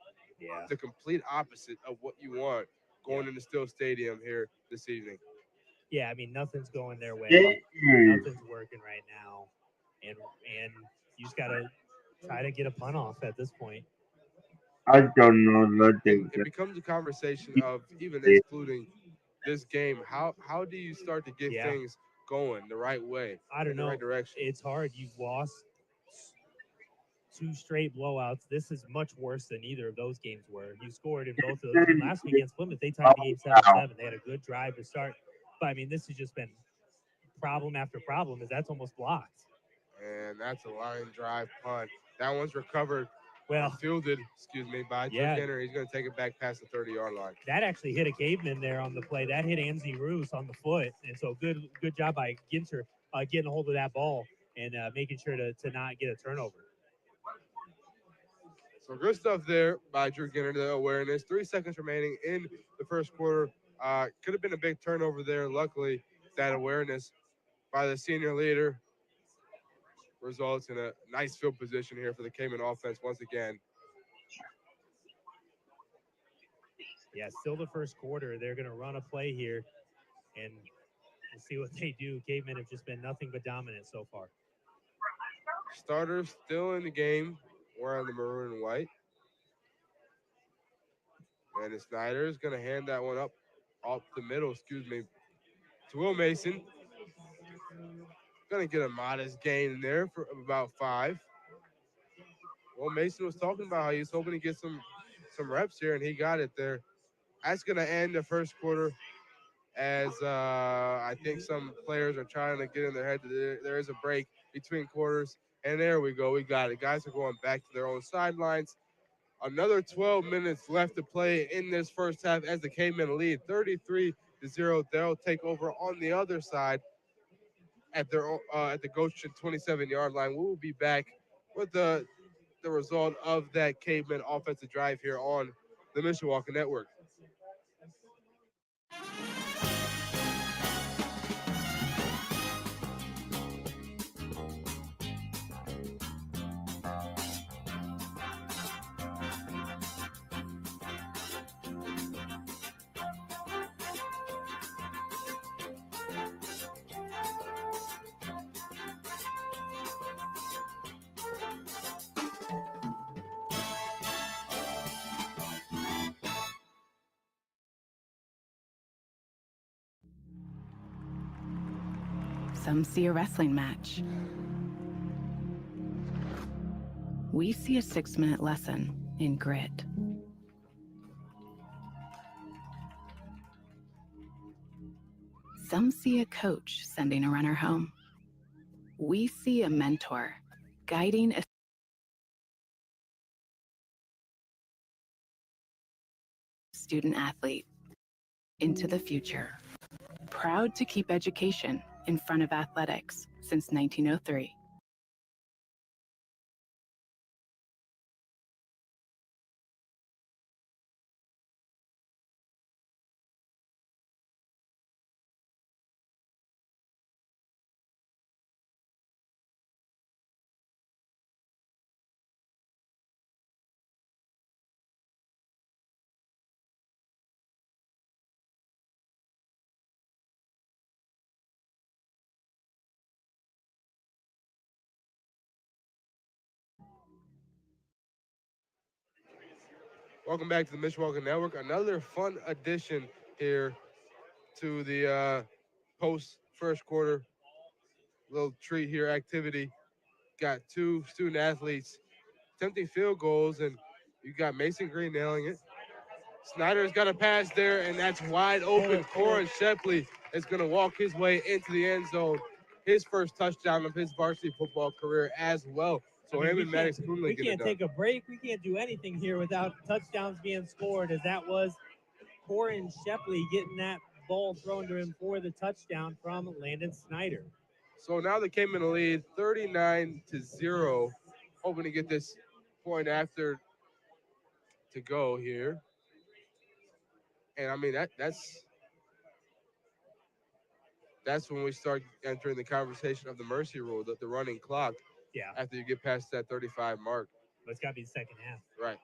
S3: Yeah.
S4: the complete opposite of what you want going into Still Stadium here this evening.
S3: Yeah, I mean, nothing's going their way.
S1: Mm.
S3: Nothing's working right now, and you just gotta try to get a punt off at this point.
S1: I don't know what they
S4: It becomes a conversation of even excluding this game. How do you start to get
S3: Yeah.
S4: things going the right way?
S3: I don't
S4: in the
S3: know.
S4: right direction?
S3: It's hard. You've lost 2 straight blowouts. This is much worse than either of those games were. You scored in both of those. And last week against Plymouth, they tied the game 7-7. They had a good drive to start. But I mean, this has just been problem after problem. Is that's almost blocked.
S4: And that's a line drive punt. That one's recovered.
S3: Well,
S4: Fielded, by
S3: Yeah.
S4: Drew Ginner. He's going to take it back past the 30-yard line.
S3: that actually hit a caveman there on the play. That hit Anzi Roos on the foot. And so good job by Ginter getting a hold of that ball and making sure to not get a turnover.
S4: So good stuff there by Drew Ginner, the awareness. 3 seconds remaining in the first quarter. Could have been a big turnover there. Luckily, that awareness by the senior leader results in a nice field position here for the Cayman offense once again.
S3: Yeah, still the first quarter. They're going to run a play here, and we'll see what they do. Cavemen have just been nothing but dominant so far.
S4: Starters still in the game, wearing the maroon and white. And Snyder is going to hand that one up the middle, to Will Mason. Going to get a modest gain in there for about 5. Will Mason was talking about how he was hoping to get some reps here, and he got it there. That's going to end the first quarter as I think some players are trying to get in their head that there is a break between quarters. And there we go. We got it. Guys are going back to their own sidelines. Another 12 minutes left to play in this first half as the K-Men lead 33-0. They'll take over on the other side at the Goshen 27-yard line. We will be back with the result of that Caveman offensive drive here on the Mishawaka Network.
S6: Some see a wrestling match. We see a 6-minute lesson in grit. Some see a coach sending a runner home. We see a mentor guiding a student athlete into the future. Proud to keep education in front of athletics since 1903.
S4: Welcome back to the Mishawaka Network. Another fun addition here to the post first quarter little treat here activity. Got 2 student athletes attempting field goals, and you got Mason Green nailing it. Snyder's got a pass there, and that's wide open. Corin Shepley is going to walk his way into the end zone. His first touchdown of his varsity football career as well. So him and Maddox Coonley
S3: we
S4: get it
S3: can't
S4: done.
S3: take a break. We can't do anything here without touchdowns being scored, as that was Corin Shepley getting that ball thrown to him for the touchdown from Landon Snyder.
S4: So now they came in the lead 39-0, hoping to get this point after to go here. And I mean that's when we start entering the conversation of the mercy rule, the running clock.
S3: Yeah.
S4: After you get past that 35 mark.
S3: But it's got to be the second half.
S4: Right.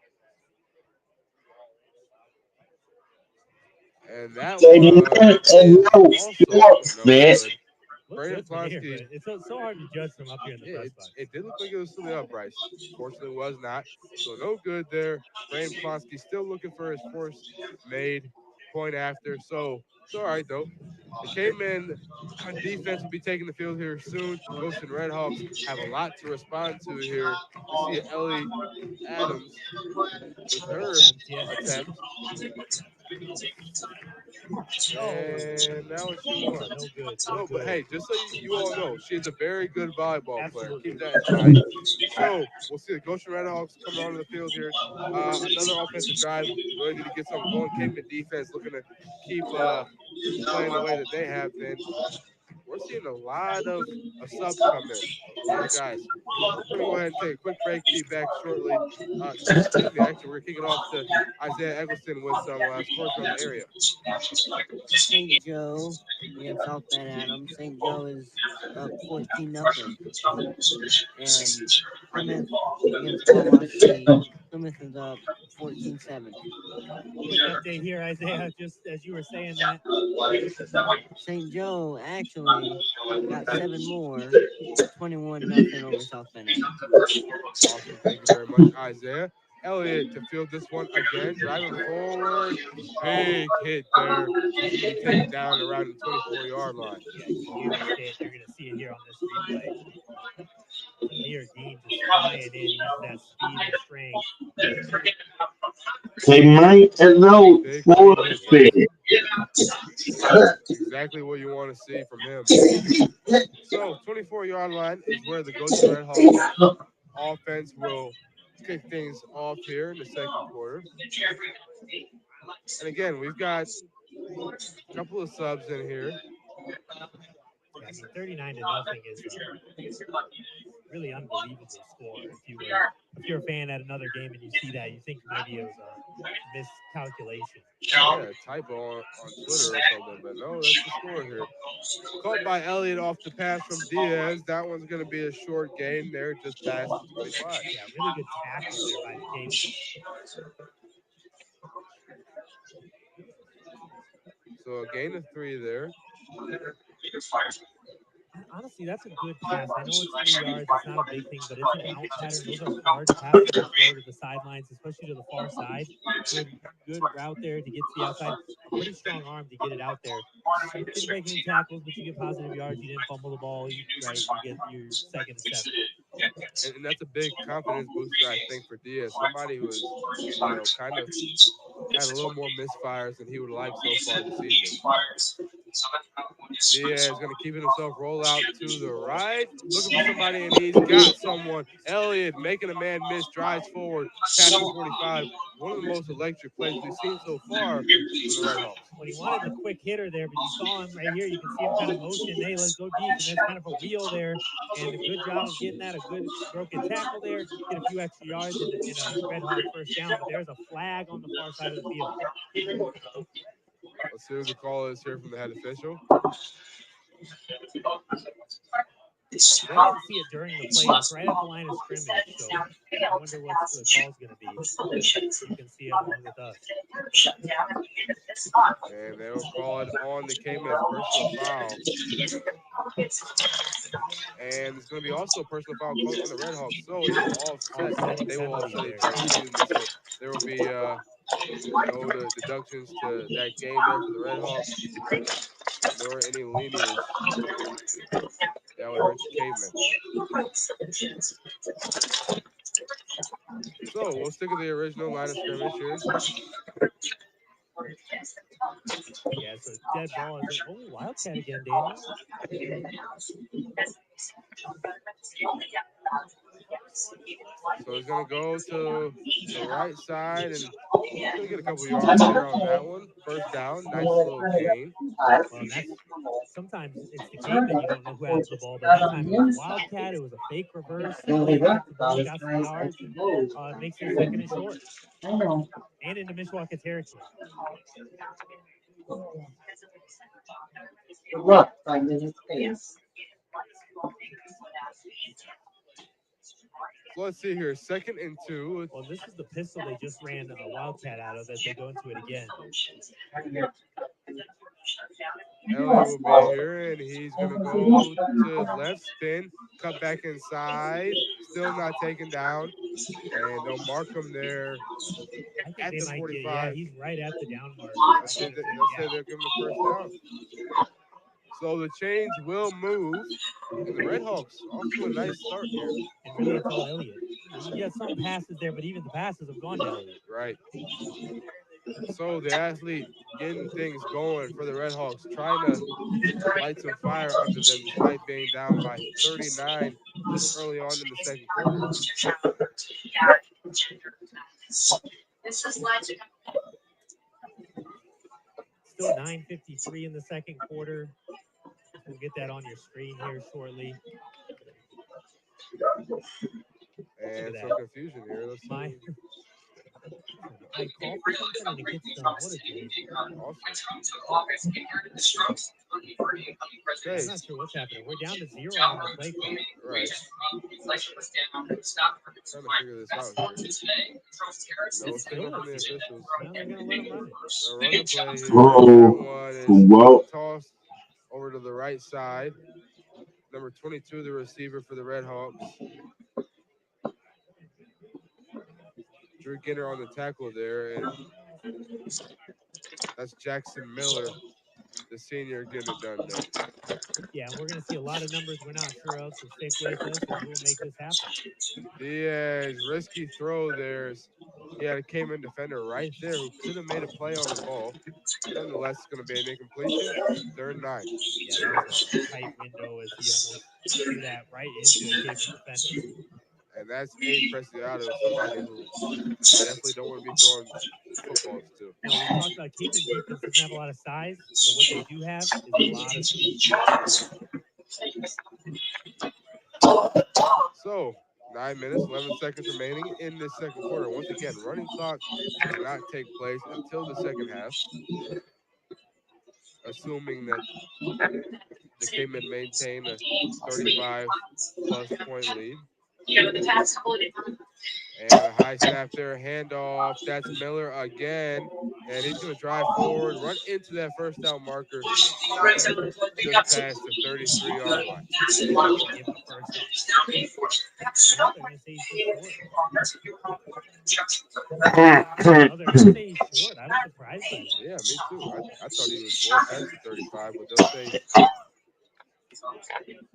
S4: And that one is also no good.
S3: Brandon Plonsky. It's so hard to judge from up here in the press box.
S4: It did look like it was still up, Bryce. Fortunately, it was not. So no good there. Brandon Plonsky still looking for his first made point after. So it's all right, though. The K-Men on defense will be taking the field here soon. Goshen Redhawks have a lot to respond to here. We see Ellie Adams with her attempt. And now it's you one.
S3: No good.
S4: No, but hey, just so you all know, she's a very good volleyball player.
S3: Absolutely.
S4: Keep that in mind. So we'll see the Goshen Redhawks coming onto the field here. Another offensive drive. Really need to get something going. K-Men defense looking to keep playing the way that they have been. We're seeing a lot of subs come in. A lot of guys. We're going to go ahead and take a quick break. Be back shortly. Excuse me, actually, we're kicking off to Isaiah Eggleston with some scores from the area.
S2: St. Joe against South Bend Adams. St. Joe is up 14-0. And Plymouth against Wawa C. Plymouth is up 14-7.
S3: Quick update here, Isaiah, just as you were saying that.
S2: St. Joe actually got 7 more, 21-0 over South Bend A.
S4: Awesome. Thank you very much, Isaiah. Elliott to field this one again, driving forward. Big hit there. He's going to be taken down around the 24-yard line.
S3: Yeah, huge hit. You're going to see it here on this replay. Amir Dean just flying in, uses that speed and strength.
S1: They might allow
S4: Big
S1: for
S4: clean hit
S1: it.
S4: there. Exactly what you want to see from him. So, 24-yard line is where the Goshen Red Hawks offense will kick things off here in the second quarter. And again, we've got a couple of subs in here.
S3: Yeah, I mean, 39-0 is really unbelievable score. If you're a fan at another game and you see that, you think maybe it was a miscalculation.
S4: Yeah, typo on Twitter or something, but no, that's the score here. Caught by Elliott off the pass from Diaz. That one's going to be a short gain there, just past the 25.
S3: Yeah, really good tackle there by the Caves.
S4: So a gain of 3 there.
S3: Honestly, that's a good pass. I know it's 3 yards. It's not a big thing, but it's an out pattern. Those are hard passes to throw to the sidelines, especially to the far side. Good route there to get to the outside. A pretty strong arm to get it out there. Didn't break any tackles, but you get positive yards. You didn't fumble the ball. You get your 2nd and 7.
S4: And that's a big confidence booster, I think, for Diaz. Somebody who is, kind of had a little more misfires than he would like so far this season. Diaz is going to keep himself roll out to the right. Looking for somebody, and he's got someone. Elliott making a man miss, drives forward, past the 45. One of the most electric plays we've seen so far from the Red Hawks.
S3: When he wanted the quick hitter there, but you saw him right here. You can see him kind of motion. Hey, let's go deep. And there's kind of a wheel there. And a good job of getting that. A good broken tackle there. Get a few extra yards in a Red Hawk first down. But there's a flag on the far side of the field.
S4: Let's see what the call is here from the head official.
S3: I didn't see it during the play. It was right at the line of scrimmage. So I wonder what the call's going to be. You can see it along with us.
S4: And they will call it on the Cayman personal foul. And it's going to be also a personal foul called on the Red Hawks. So it will offset. They will offset each other. Excuse me. So there will be no deductions to that game there for the Red Hawks, nor any lineage that would hurt the Cavemen. So we'll stick with the original line of scrimmage here.
S3: Yeah, so dead ball is Wildcat again, Daniel.
S4: So he's going to go to the right side and he's going to get a couple yards there on that one. First down, nice little gain.
S3: Well, that's sometimes it's the game that you don't know who has the ball, but that time it was Wildcat. It was a fake reverse. He got some yards. Makes it 2nd and short. And into Mishawaka territory.
S1: Look, find the space.
S4: So let's see here, 2nd and 2.
S3: Well, this is the pistol they just ran a Wildcat out of as they go into it again.
S4: Elliott will be here, and he's going to go to his left, spin, cut back inside, still not taken down, and they'll mark him there at the 45.
S3: He's right at the down mark.
S4: Let's say they'll give him the first down. So the chains will move, and the Red Hawks off to a nice start here.
S3: And really, it's all Elliott. You got some passes there, but even the passes have gone to Elliott.
S4: Right. So the athlete getting things going for the Red Hawks, trying to light some fire under them despite being down by 39 early on in the second quarter.
S3: Still 9:53 in the second quarter. We'll get that on your screen here shortly.
S4: And some confusion here. Let's see.
S3: I call for something and it gets done. What a game.
S4: Awesome.
S3: I'm not sure what's happening. We're down to 0 on the play clock.
S4: Right. Trying to figure this out here. No
S3: It's still
S4: signal from the
S3: illegal.
S4: officials.
S3: Now they're gonna let him run it.
S4: A run the play here.
S1: Oh,
S4: That one is
S1: well,
S4: tossed over to the right side. Number 22, the receiver for the Red Hawks. Drew Ginter on the tackle there, and that's Jackson Miller, the senior, getting it done there.
S3: Yeah, and we're gonna see a lot of numbers we're not sure of, so stick with us and we'll make this happen.
S4: Diaz, risky throw there. He had a Cayman defender right there who could have made a play on the ball. Nonetheless, it's going to be an incompletion. 3rd and 9.
S3: Yeah, that was a tight window as he almost threw that right into a Cayman defender.
S4: And that's A. Preciado, somebody who you definitely don't want to be throwing footballs to.
S3: No, we've talked about Cayman defense doesn't have a lot of size, but what they do have is a lot of speed.
S4: So, 9 minutes, 11 seconds remaining in this second quarter. Once again, running clock does not take place until the second half, assuming that the Cayman maintain a 35-plus point lead. And a high snap there, handoff. That's Miller again. And he's going to drive forward, run into that first down marker, just past the 33-yard line.
S3: Give him a first down. Well, they're going to say he's just short. Oh, they're going to say he's short. I was surprised by that.
S4: Yeah, me too. I thought he was well past the 35, but they'll say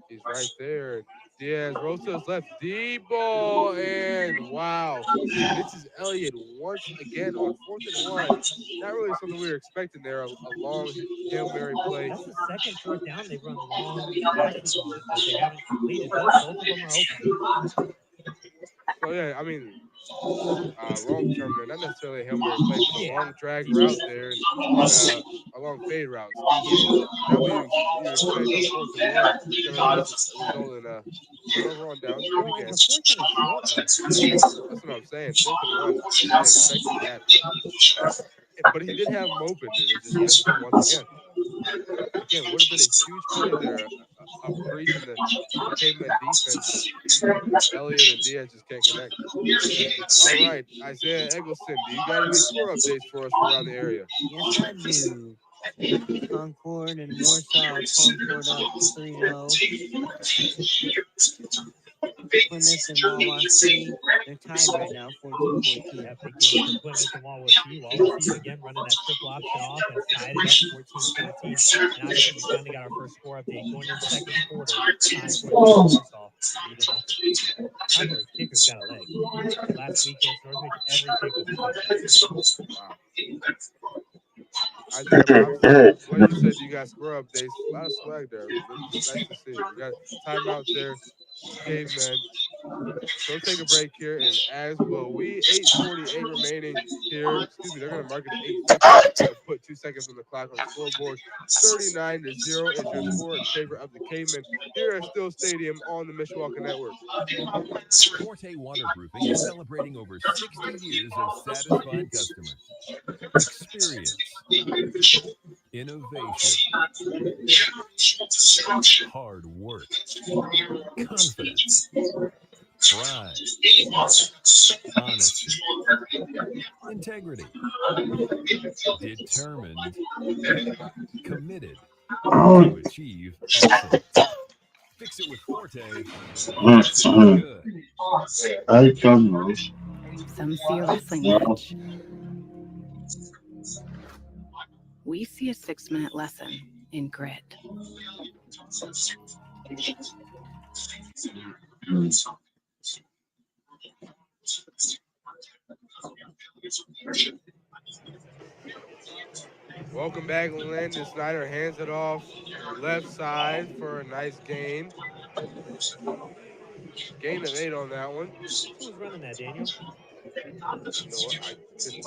S4: he's right there. Diaz rolls to his left, deep ball, and wow, this is Elliott once again on 4th and 1. Not really something we were expecting there. A long Hail Mary play.
S3: That's the second 4th down they've run long passes on that they haven't completed. Both of them are open.
S4: So yeah, I mean, wrong term there. Not necessarily a Hail Mary play, but a long drag route there and a long fade route. Excuse me. Not what you expect on 4th and 1. It's gonna result in a turnover on downs.
S3: Well,
S4: Again,
S3: and for 4th and short,
S4: that's what I'm saying. 4th and 1. Not expecting that, but he did have him open, and it just missed him once again. Again, would have been a huge play there, a breach in the Cayman defense. Elliott and Diaz just can't connect. All right, Isaiah Eggleston, do you got any score updates for us from around the area?
S2: Yes, I do. Concord and Warsaw. Concord up 3-0. Plymouth and Wawa City, they're tied right now, 14-14.
S3: Yeah, big game for Plymouth and Wawasee. Wawasee again running that triple option offense, tied it up 14-14. And obviously we finally got our first score update going into the second quarter. Concord Warsaw 3-0. Concord kicker's got a leg. Last week against Northridge, every kick was a touchdown.
S4: Wow. Isaiah Robinson, what you said you got score updates. A lot of swag there. Nice to see. We got timeout there. Cavemen. So take a break here, and as will we. 8:48 remaining here. Excuse me, they're going to mark it at 8:50 to put 2 seconds on the clock on the scoreboard. 39-0 is your score in favor of the Cavemen here at Still Stadium on the Mishawaka Network.
S5: Forte Waterproofing is celebrating over 60 years of satisfied customers. Experience, innovation, hard work, confidence, pride, honesty, integrity, determined, committed to achieve excellence. Fix it with Forte. Fix it with good.
S1: I can know.
S6: Some see a wrestling match. We see a 6-minute lesson in grit.
S4: Welcome back, Landon Snyder hands it off left side for a nice gain. Gain of 8 on that one.
S3: Who was running that, Daniel?
S4: You know what? I couldn't see.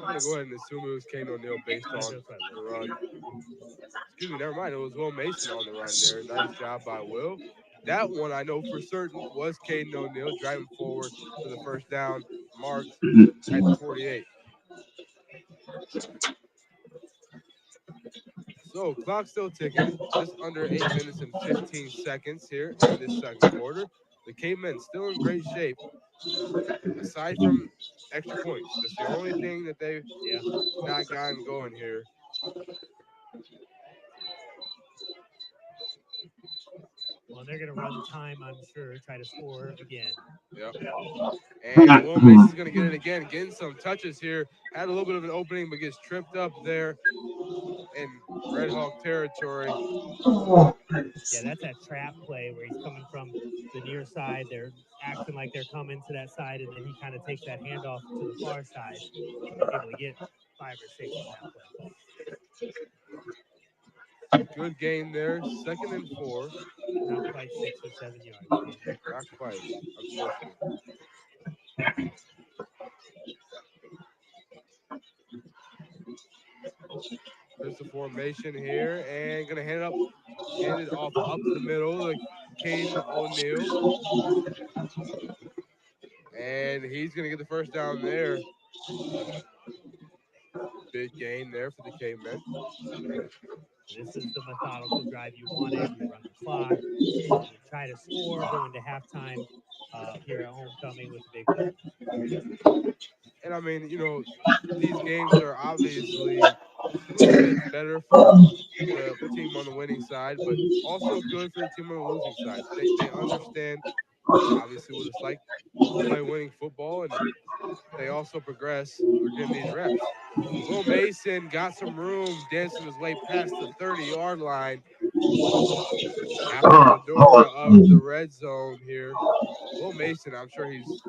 S4: I'm gonna go ahead and assume it was Kane O'Neal based on the run. Excuse me, never mind. It was Will Mason on the run there. Nice job by Will. That one I know for certain was Caden O'Neal driving forward for the first down, marked at the 48. So clock still ticking, just under 8 minutes and 15 seconds here in this second quarter. The cavemen still in great shape, aside from extra points. That's the only thing that they've
S3: Yeah.
S4: not gotten going here.
S3: Well, they're going to run time, I'm sure, try to score again.
S4: Yep. And Will Mason's going to get it again, getting some touches here. Had a little bit of an opening, but gets tripped up there in Red Hawk territory.
S3: Yeah, that's that trap play where he's coming from the near side. They're acting like they're coming to that side, and then he kind of takes that handoff to the far side, able to get 5 or 6 on that play.
S4: Good game there. 2nd and 4.
S3: Not quite 6 or 7 yards.
S4: Not quite, unfortunately. Here's the formation here, and gonna hand it off up the middle to Caden O'Neal, and he's gonna get the first down there. Big gain there for the Cavemen.
S3: This is the methodical drive you wanted. You run the clock, you try to score, go into halftime here at homecoming with a big win.
S4: And I mean, these games are obviously a little bit better for the team on the winning side, but also good for the team on the losing side. They understand obviously what it's like to play winning football, and they also progress through getting these reps. Will Mason got some room dancing his way past the 30-yard line. After the door of the red zone here. Will Mason, I'm sure he's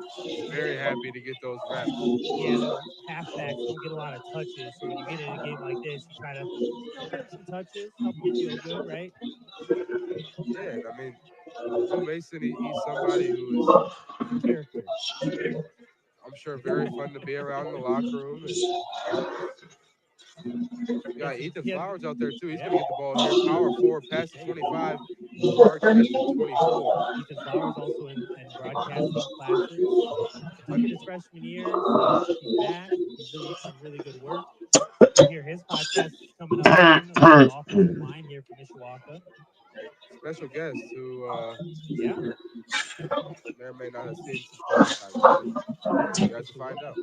S4: very happy to get those reps.
S3: Yeah, those halfbacks don't get a lot of touches. So when you get in a game like this, you try to, get them some touches, help them feel good, right?
S4: Yeah, and I mean, Will Mason, he's somebody who is
S3: It's a character.
S4: I'm sure very fun to be around in the locker room. And we got Ethan Flowers out there too. He's going to get the ball here. Power forward, past the 25, marked at the 24.
S3: Ethan Flowers also in broadcasting classes. Completed his freshman year, so he's back. He's doing some really good work. You'll hear his podcast coming up soon about the offensive line here for Mishawaka.
S4: Special guest who
S3: Yeah.
S4: may or may not have seen some playing time today. You guys will find out.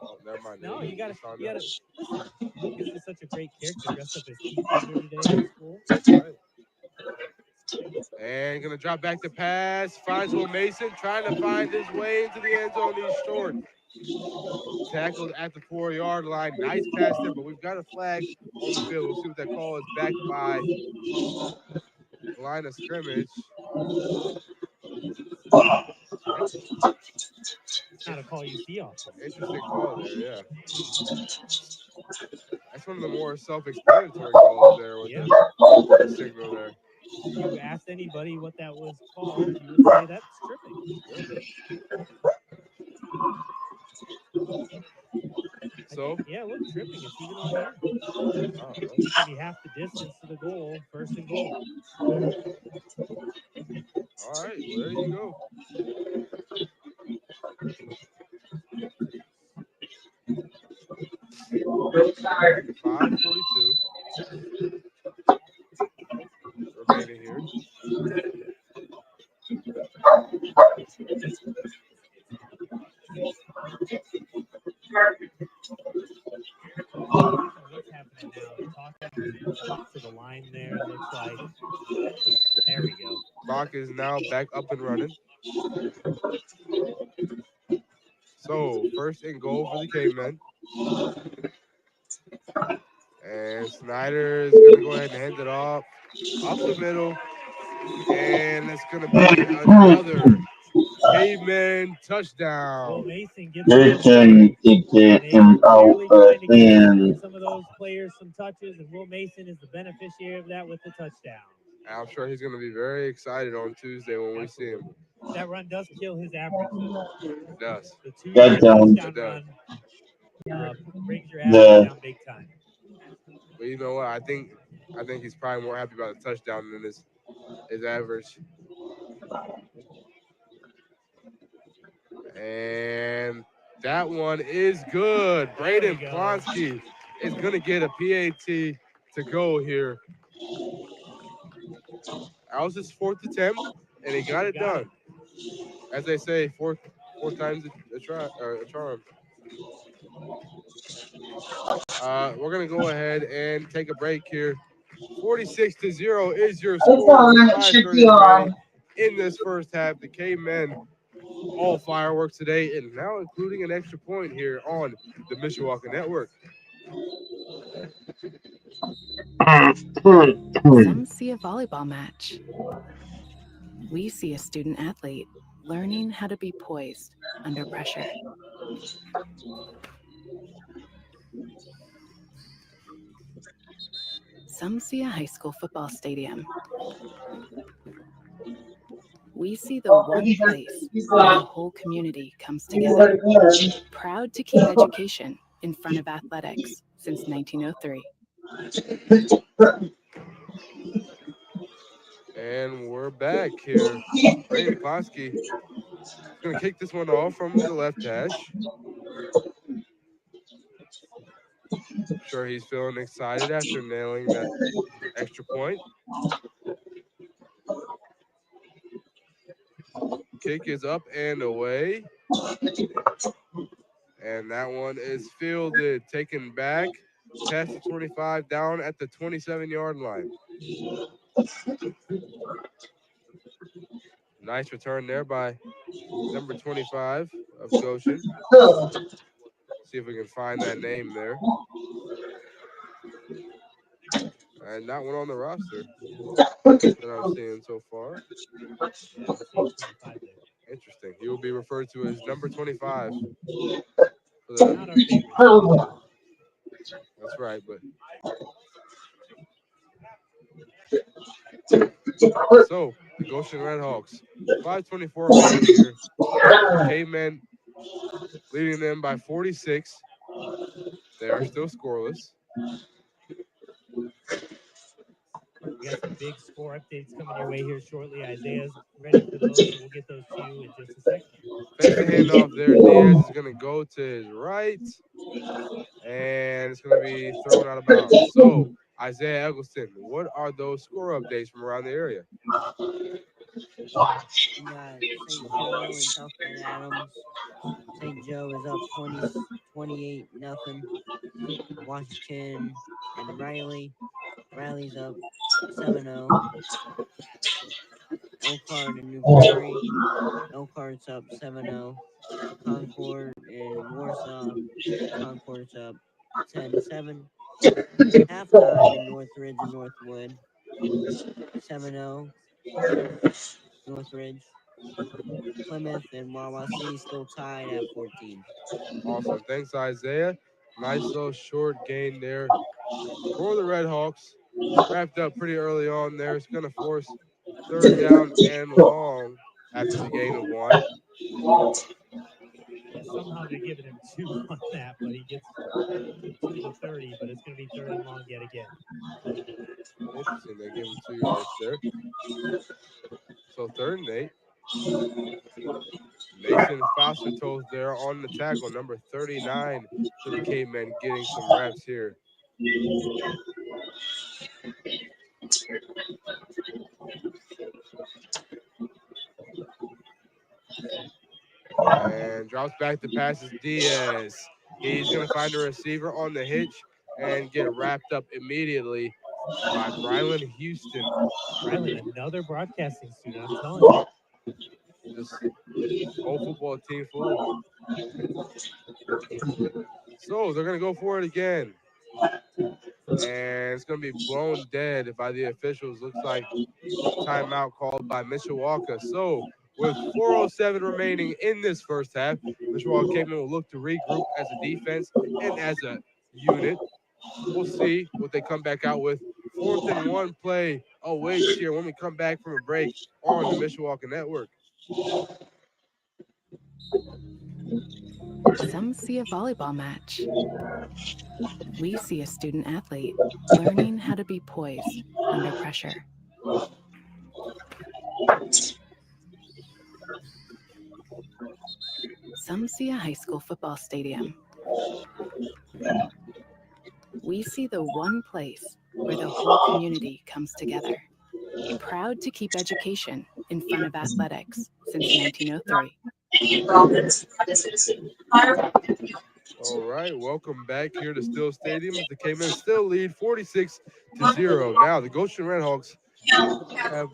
S4: Oh, never mind.
S3: No, you gotta
S4: Just
S3: listen. Lucas is such a great character, dressed up as Keith Fielder today at school.
S4: Right. And gonna drop back the pass. Finds Will Mason trying to find his way into the end zone. He's short. Tackled at the 4-yard line. Nice pass there, but we've got a flag on the field. We'll see what that call is back by the line of scrimmage.
S3: It's not a call you see often.
S4: Interesting call there, yeah. That's one of the more self-explanatory calls there with the signal there.
S3: If you asked anybody what that was called, you would say that's tripping.
S4: Yeah. So?
S3: Yeah, look, tripping. It's even on here.
S4: Oh,
S3: It's going to be half the distance to the goal, 1st and goal.
S4: All right, well, there you go. 5:42 remaining here.
S3: What's happening now? They're talking to the line there, it looks like. There we go.
S4: Clock is now back up and running. So, 1st and goal for the Cavemen. And Snyder is going to go ahead and hand it off up the middle. And it's going to be another Caveman touchdown.
S3: Will Mason gets
S1: They can get him out and
S3: some of those players some touches, and Will Mason is the beneficiary of that with the touchdown.
S4: I'm sure he's going to be very excited on Tuesday when we see him.
S3: That run does kill his average, though.
S4: It does.
S3: The 2-yard touchdown run brings your average down big time.
S4: But you know what? I think he's probably more happy about the touchdown than his average. And That one is good.
S3: There we
S4: Braden
S3: go.
S4: Plonsky is going to get a PAT to go here. That was his fourth attempt, and he got it done. As they say, four times a charm. We're going to go ahead and take a break here. 46-0 is your
S1: It's
S4: score with
S1: on. It should
S4: 5:30
S1: be
S4: remaining
S1: on.
S4: in this first half. The Cavemen all fireworks today, and now including an extra point here on the Mishawaka Network.
S6: Some see a volleyball match. We see a student athlete learning how to be poised under pressure. Some see a high school football stadium. We see the one place where the whole community comes together, proud to keep education in front of athletics since 1903.
S4: And we're back here. Braden Plonsky is going to kick this one off from the left hash. I'm sure he's feeling excited after nailing that extra point. Kick is up and away. And that one is fielded, taken back, past the 25, down at the 27-yard line. Nice return there by number 25 of Goshen. See if we can find that name there. And not one on the roster that I'm seeing so far.
S3: Yeah, I'm seeing 25 there.
S4: Interesting. He will be referred to as number 25.
S3: Not our favorite.
S4: That's right, but so the Goshen Redhawks, 5:24 remaining here. Cavemen leading them by 46. They are still scoreless.
S3: We got some big score updates coming your way here shortly. Isaiah's ready for those, so we'll get those to you in just a second.
S4: Fakes the handoff there. Diaz is going to go to his right, and it's going to be thrown out of bounds. So, Isaiah Eggleston, what are those score updates from around the area?
S2: We got St. Joe and South Bend Adams. St. Joe is up 28-0. Washington and Riley. Riley's up 7-0. Elkhart and New Prairie. Elkhart's up 7-0. Concord and Warsaw. Concord's up 10-7. Halftime in Northridge and Northwood. 7-0. Northridge. Plymouth and Wawasee still tied at 14.
S4: Awesome. Thanks, Isaiah. Nice little short gain there for the Redhawks. Wrapped up pretty early on there. It's going to force third down and long after the gain of one.
S3: Yeah, somehow they're giving him 2 on that, but he gets to the 30, but it's going to be third and long yet again.
S4: Interesting. They give him 2 yards there. So 3rd and 8. Mason Foster toes there on the tackle, number 39 for the Cavemen, getting some reps here. And drops back the passes Diaz. He's going to find a receiver on the hitch and get wrapped up immediately by Brylan Houston.
S3: Brylan, another broadcasting student, I'm telling you.
S4: Just whole football team full of them. So they're going to go for it again. And it's going to be blown dead by the officials. Looks like timeout called by Mishawaka. So with 4:07 remaining in this first half, Mishawaka Cavemen will look to regroup as a defense and as a unit. We'll see what they come back out with. 4th and 1 play awaits here when we come back from a break on the Mishawaka Network.
S6: Some see a volleyball match. We see a student athlete learning how to be poised under pressure. Some see a high school football stadium. We see the one place where the whole community comes together. Proud to keep education in front of athletics since 1903.
S4: All right, welcome back here to Still Stadium. The Cavemen still lead 46-0. Now the Goshen Redhawks have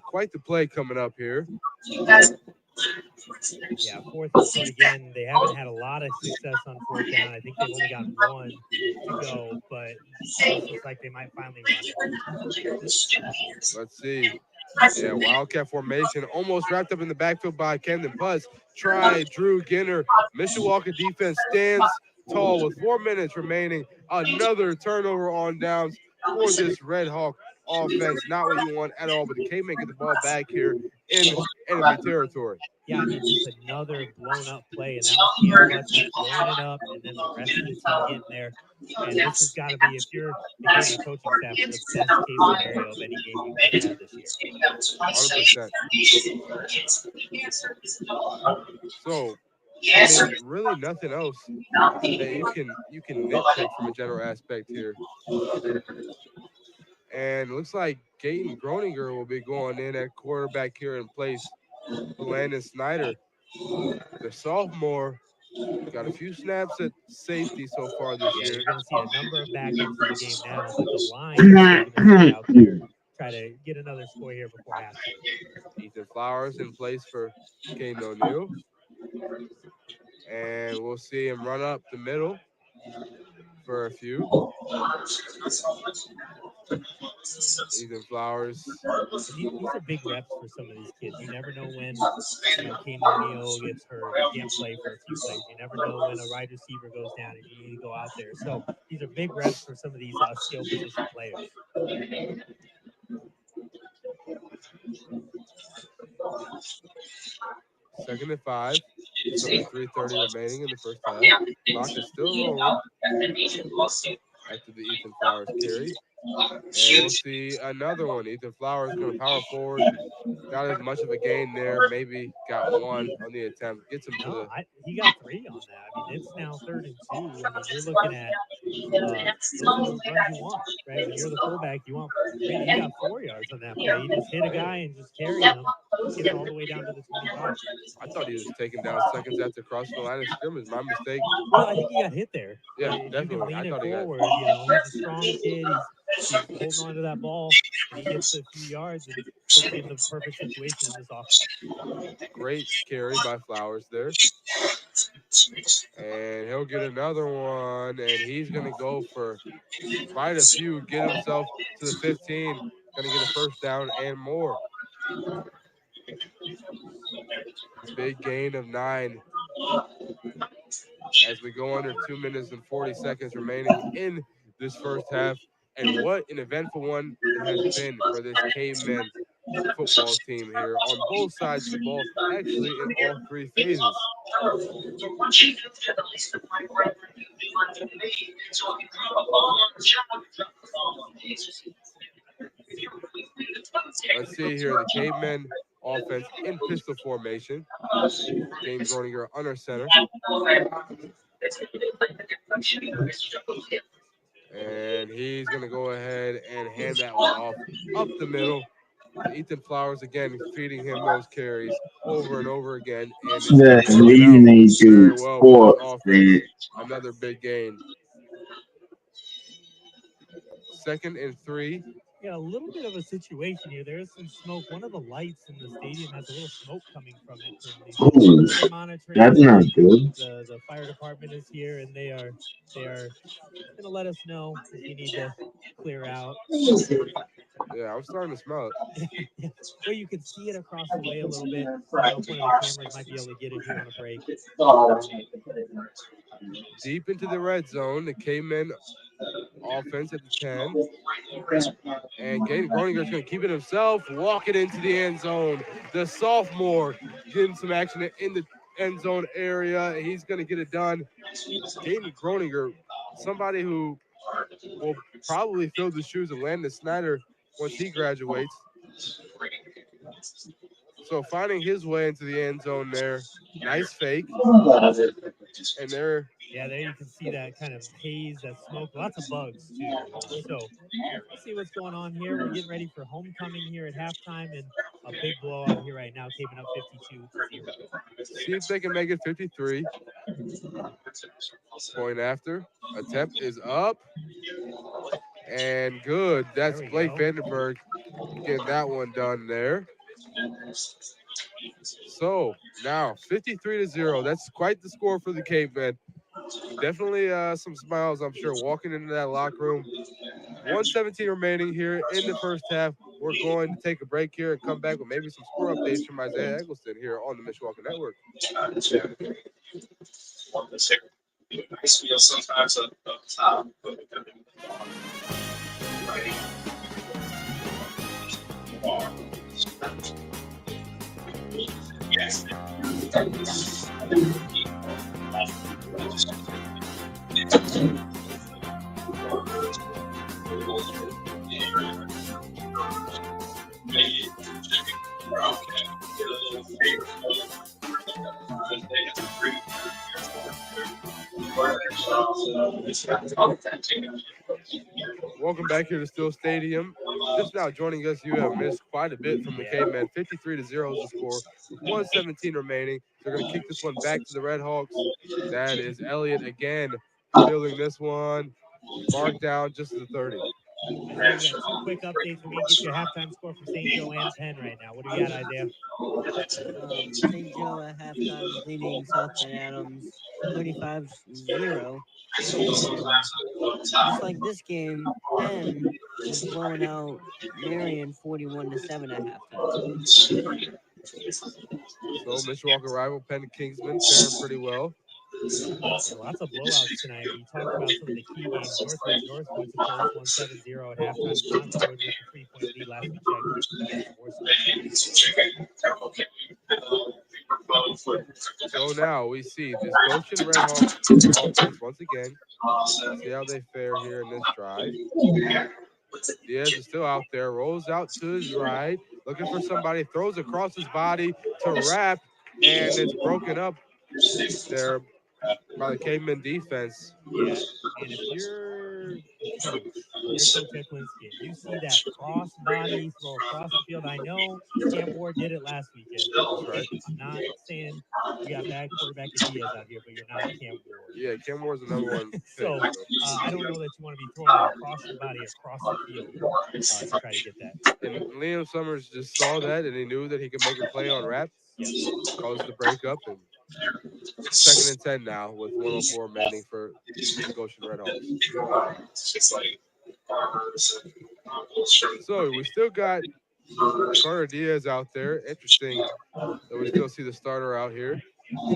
S4: quite the play coming up here.
S3: Yeah, 4th and short again. They haven't had a lot of success on 4th down. I think they've only got one to go, but this looks like they might finally run it.
S4: Let's see. Yeah, Wildcat formation almost wrapped up in the backfield by Camden Putz. Try Drew Ginner. Mishawaka defense stands tall with 4 minutes remaining. Another turnover on downs for this Red Hawk offense. Not what you want at all, but the Cavemen get the ball back here in enemy territory.
S3: Yeah, I mean, just another blown up play, and that was Cam Butts just blowing it up, and then the rest of the team getting there. And this has got to be, if you're the Gamer coaching staff, the best case scenario of any game you could have had this year.
S4: 100%. So, I mean, really nothing else that you can nitpick from a general aspect here. And it looks like Gaten Groninger will be going in at quarterback here in place for Landon Snyder. The sophomore got a few snaps at safety so far this
S3: Yeah,
S4: year.
S3: you're going to see a number of backups in the game now, but the line is still going to stay out there, try to get another score here before halftime.
S4: Ethan Flowers in place for Caden O'Neill. And we'll see him run up the middle for a few. Ethan Flowers.
S3: These are big reps for some of these kids. You never know when, Caden O'Neill gets hurt or can't play for a few plays. You never know when a wide receiver goes down and you need to go out there. So these are big reps for some of these skill position players.
S4: Second and 5. Just under 3:30 remaining in the first half. Clock is still rolling after the Ethan Flowers carry. And we'll see another one. Ethan Flowers going to power forward. Not as much of a gain there. Maybe got one on the attempt. Gets him to the.
S3: He got 3 on that. I mean, it's now 3rd and 2. I mean, you're looking at those are the runs you want, right? When you're the fullback, you want 3. He got 4 yards on that play. He just hit a guy and just carried him. Gets all the way down to the 25.
S4: I thought he was taken down seconds after crossing the line of scrimmage. My mistake.
S3: Well, I think he got hit there.
S4: Yeah,
S3: If
S4: definitely.
S3: You can lean
S4: I
S3: it
S4: thought
S3: forward.
S4: he got.
S3: He's a strong kid. He's holding on to that ball, and he gets a few yards and puts you in the perfect situation in this offense.
S4: Great carry by Flowers there. And he'll get another one, and he's going to go for quite a few, get himself to the 15, going to get a first down and more. Big gain of 9 as we go under 2 minutes and 40 seconds remaining in this first half. And what an eventful one it has been for this Cavemen football team here on both sides of the ball, actually in all 3 phases. Let's see here, the Cavemen offense in pistol formation. James Groninger under center. And he's going to go ahead and hand that one off up the middle. Ethan Flowers again feeding him those carries over and over again. And
S1: Yeah, we need
S4: very
S1: to
S4: well for this
S1: sports.
S4: offense. Another big gain. 2nd and 3.
S3: Yeah, a little bit of a situation here. There's some smoke. One of the lights in the stadium has a little smoke coming from it.
S1: Ooh,
S3: They're monitoring.
S1: that's not good.
S3: The fire department is here, and they are going to let us know if we need to clear out.
S4: Yeah, I'm starting to smell it.
S3: Yeah. Well, you can see it across the way a little bit. I don't know if one of the cameras might be able to get it here on a break.
S4: Deep into the red zone, the Cavemen offense at the 10. And Gaten Groninger is going to keep it himself, walk it into the end zone. The sophomore getting some action in the end zone area. He's going to get it done. Gaten Groninger, somebody who will probably fill the shoes of Landon Snyder once he graduates. So finding his way into the end zone there. Nice fake. And there,
S3: Yeah, there you can see that kind of haze, that smoke, lots of bugs too. So let's see what's going on here. We're getting ready for homecoming here at halftime and a big blowout here right now, Cape up 52-0.
S4: see if they can make it 53. Point after. Attempt is up. And good. That's Blake
S3: go.
S4: Vandenberg getting that one done there. So now 53-0. That's quite the score for the Cavemen. Definitely some smiles, I'm sure, walking into that locker room. 1:17 remaining here in the first half. We're going to take a break here and come back with maybe some score updates from Isaiah Eggleston here on the Mishawaka Network. Welcome back here to Steel Stadium. Just now joining us, you have missed quite a bit from the Cavemen. 53-0 is the score with 1:17 remaining. They're going to kick this one back to the Red Hawks. That is Elliott again fielding this one. Marked down just to the 30.
S3: We got two quick updates. We're going to get you a halftime score from St. Joe and Penn right now. What do we got, Isaiah?
S2: St. Joe at halftime is leading South Bend Adams 35-0. Just like this game, Penn is blowing out Marion 41-7 at halftime.
S4: So Mishawaka rival Penn Kingsman faring pretty well.
S3: Yeah, lots of blowouts tonight. We talked about some of the key games. Northridge, Northwoods, of course, 1-7-0 at halftime. Concord with a 3-point lead last we checked.
S4: So now we see this Goshen Red Hawks offense once again. See how they fare here in this drive. Diaz is still out there, rolls out to his right, looking for somebody, throws across his body to wrap, and it's broken up there by the Caveman defense.
S3: Yeah, and if you're Coach Eklinski, and you see that cross body throw across the field, I know Cam Ward did it last weekend.
S4: That's right.
S3: I'm not saying you got bad quarterback and Diaz out here, but you're not Cam Ward.
S4: Yeah, Cam Ward's the number one pick.
S3: So I don't know that you want to be throwing it across your body, across the field to try to get that.
S4: And Liam Summers just saw that, and he knew that he could make a play on wrap.
S3: Yes.
S4: Caused the breakup, and 2nd and 10 now with 104 remaining for the Goshen Red Hawks. So we still got Carter Diaz out there. Interesting that we still see the starter out here.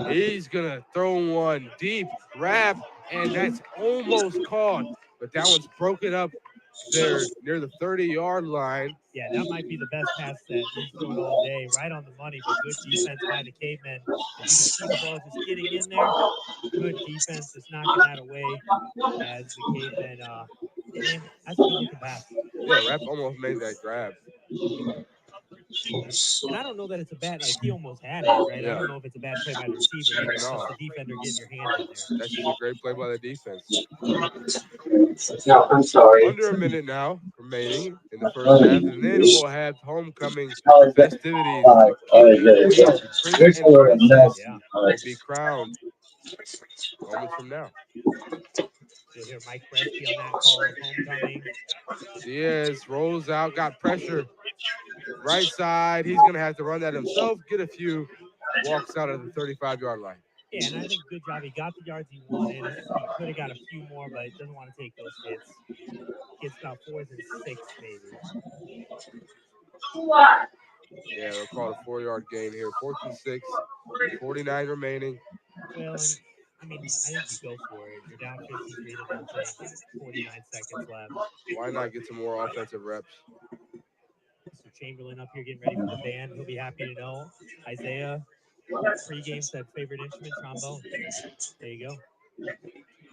S4: He's going to throw one deep, wrap, and that's almost caught. But that one's broken up there near the 30-yard line.
S3: Yeah, that might be the best pass that he's thrown all day. Right on the money, but good defense by the Cavemen. And you can see the ball just getting in there. Good defense, just knocking that away as the Cavemen. Man, that's a good looking pass.
S4: Yeah, Rap almost made that grab.
S3: And I don't know that it's a bad, like he almost had it, right?
S4: Yeah.
S3: I don't know if it's a bad play by the receiver either. It's just the defender getting your hand in there.
S4: That's just a great play by the defense.
S1: No, I'm sorry.
S4: Under a minute now remaining in the first half, and then we'll have homecoming festivities. Will be crowned moments from now.
S3: You'll hear Mike Bresky on that call of homecoming.
S4: Diaz rolls out, got pressure. Right side, he's going to have to run that himself, get a few walks out of the 35-yard line.
S3: Yeah, and I think good job. He got the yards he wanted. He could have got a few more, but doesn't want to take those hits. Gets about 4th and 6, maybe.
S4: Yeah, they'll call it a 4-yard gain here. 4th and 6, 49 remaining.
S3: Well, I mean, I think you go for it. You're down 53 to nothing. 49 seconds left.
S4: Why not get some more offensive reps?
S3: So Chamberlain up here getting ready for the band. He'll be happy to know. Isaiah, pregame said favorite instrument, trombone. There you go.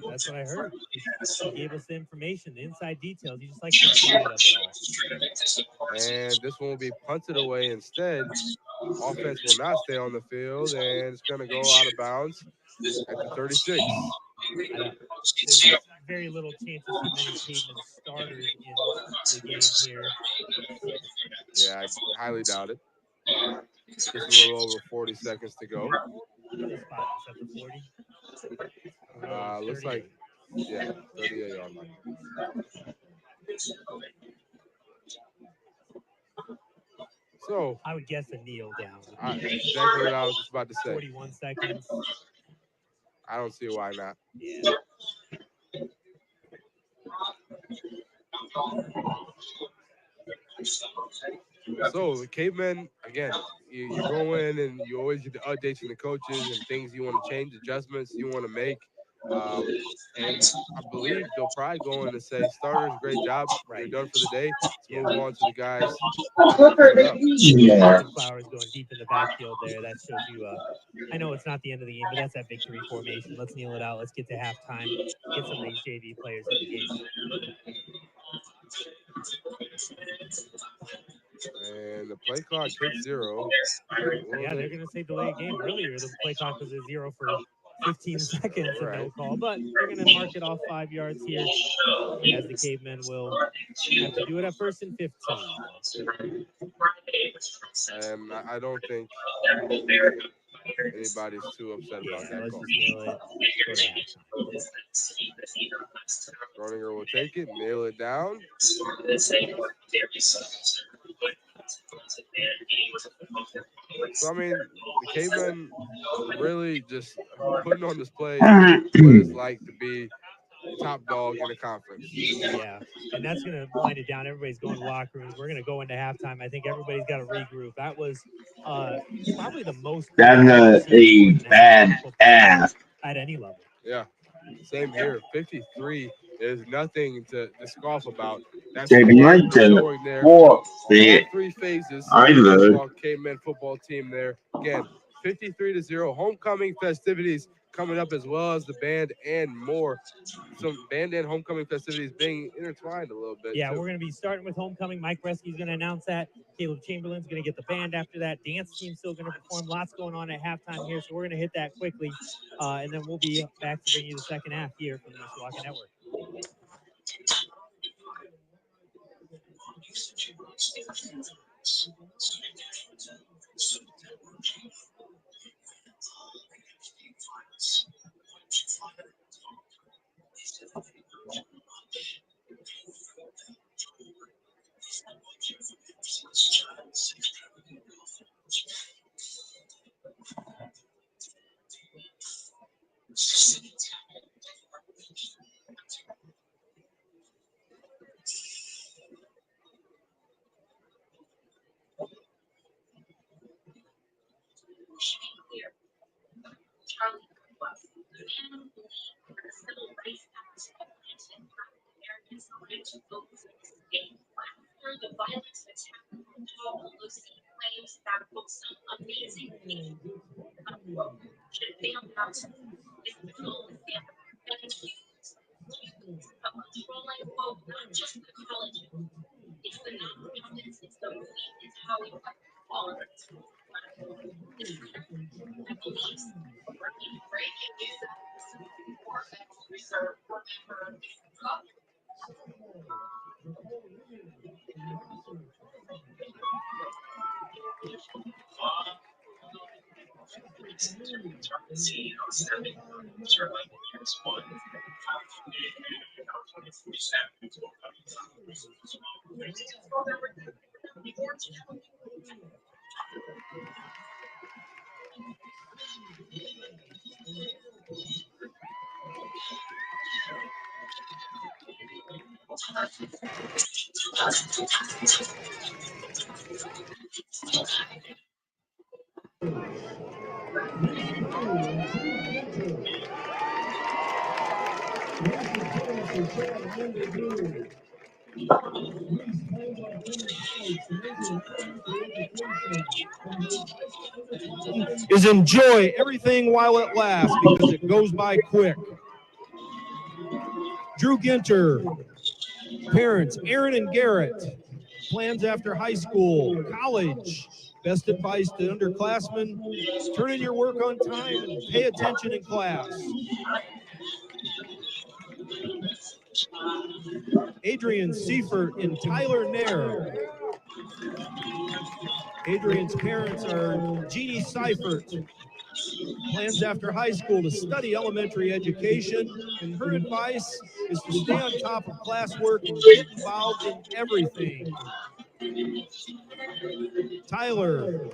S3: That's what I heard. He gave us the information, the inside details. He just likes the side of it all.
S4: And this one will be punted away instead. Offense will not stay on the field, and it's going to go out of bounds at the 36.
S3: There's very little chance to see many Caveman starters in the game here.
S4: Yeah, I highly doubt it. Just a little over 40 seconds to go.
S3: Where the spot is at the 40.
S4: Looks like, yeah, 38-yard line. So
S3: I would guess a kneel down.
S4: Exactly what I was just about to say.
S3: 41 seconds.
S4: I don't see why not.
S3: Yeah.
S4: So the Cavemen, again, you go in and you always get the updates from the coaches and things you want to change, adjustments you want to make. And I believe they'll probably go in and say, starters, great job. You're done for the day. Let's move on to the guys.
S3: Flowers going deep in the backfield there. That shows you, I know it's not the end of the game, but that's that victory formation. Let's kneel it out. Let's get to halftime. Get some of these JV players in the game.
S4: And the play clock hits 0.
S3: Yeah, they're going to say delay a game earlier. The play clock was at 0 for 15 seconds and no call, but they're going to mark it off 5 yards here as the Cavemen will have to do it at 1st and 15.
S4: And I don't think anybody's too upset about that
S3: let's
S4: call.
S3: just nail it. Go to halftime.
S4: Groninger will take it, nail it down. So, I mean, the Cavemen really just putting on display what it's like to be top dog in the conference.
S3: Yeah, and that's going to wind it down. Everybody's going to locker rooms. We're going to go into halftime. I think everybody's got to regroup. That was probably the most.
S1: That's a bad ass.
S3: At any level.
S4: Yeah, same here. 53 is nothing to scoff about. That's
S1: JB
S4: showing there. All 3 phases of the Cavemen football team there. Again, 53-0. Homecoming festivities coming up as well as the band and more. Some band and homecoming festivities being intertwined a little bit.
S3: Yeah, we're going to be starting with homecoming. Mike Bresky's going to announce that. Caleb Chamberlain's going to get the band after that. Dance team's still going to perform. Lots going on at halftime here, so we're going to hit that quickly. And then we'll be back to bring you the second half here from the Mishawaka Network.
S7: Is enjoy everything while it lasts because it goes by quick. Drew Ginter, parents Aaron and Garrett, plans after high school, college, Best advice to underclassmen, turn in your work on time and pay attention in class. Adrian Seifert and Tyler Nair. Adrian's parents are Jeannie Seifert. Plans after high school to study elementary education, and her advice is to stay on top of classwork and get involved in everything. Tyler.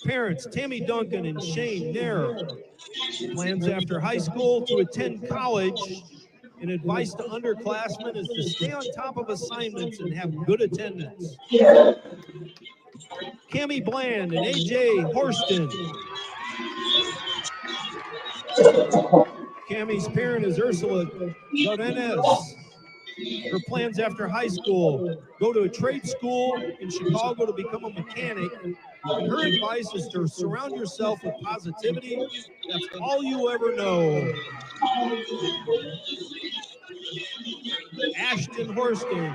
S7: Parents Tammy Duncan and Shane Nair. Plans after high school to attend college, and advice to underclassmen is to stay on top of assignments and have good attendance. Cammie Bland and AJ Horston. Cammie's parent is Ursula Godinez. Her plans after high school: go to a trade school in Chicago to become a mechanic. And her advice is to surround yourself with positivity. That's all you ever know. Ashton Horston.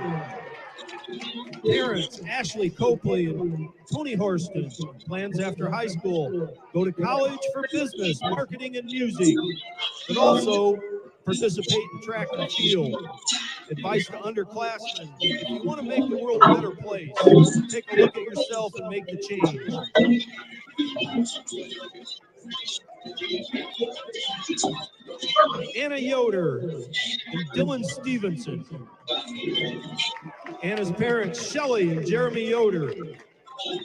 S7: Parents Ashley Copley and Tony Horston. Plans after high school: go to college for business, marketing, and music, but also participate in track and field. Advice to underclassmen: if you want to make the world a better place, take a look at yourself and make the change. Anna Yoder and Dylan Stevenson. Anna's parents, Shelley and Jeremy Yoder.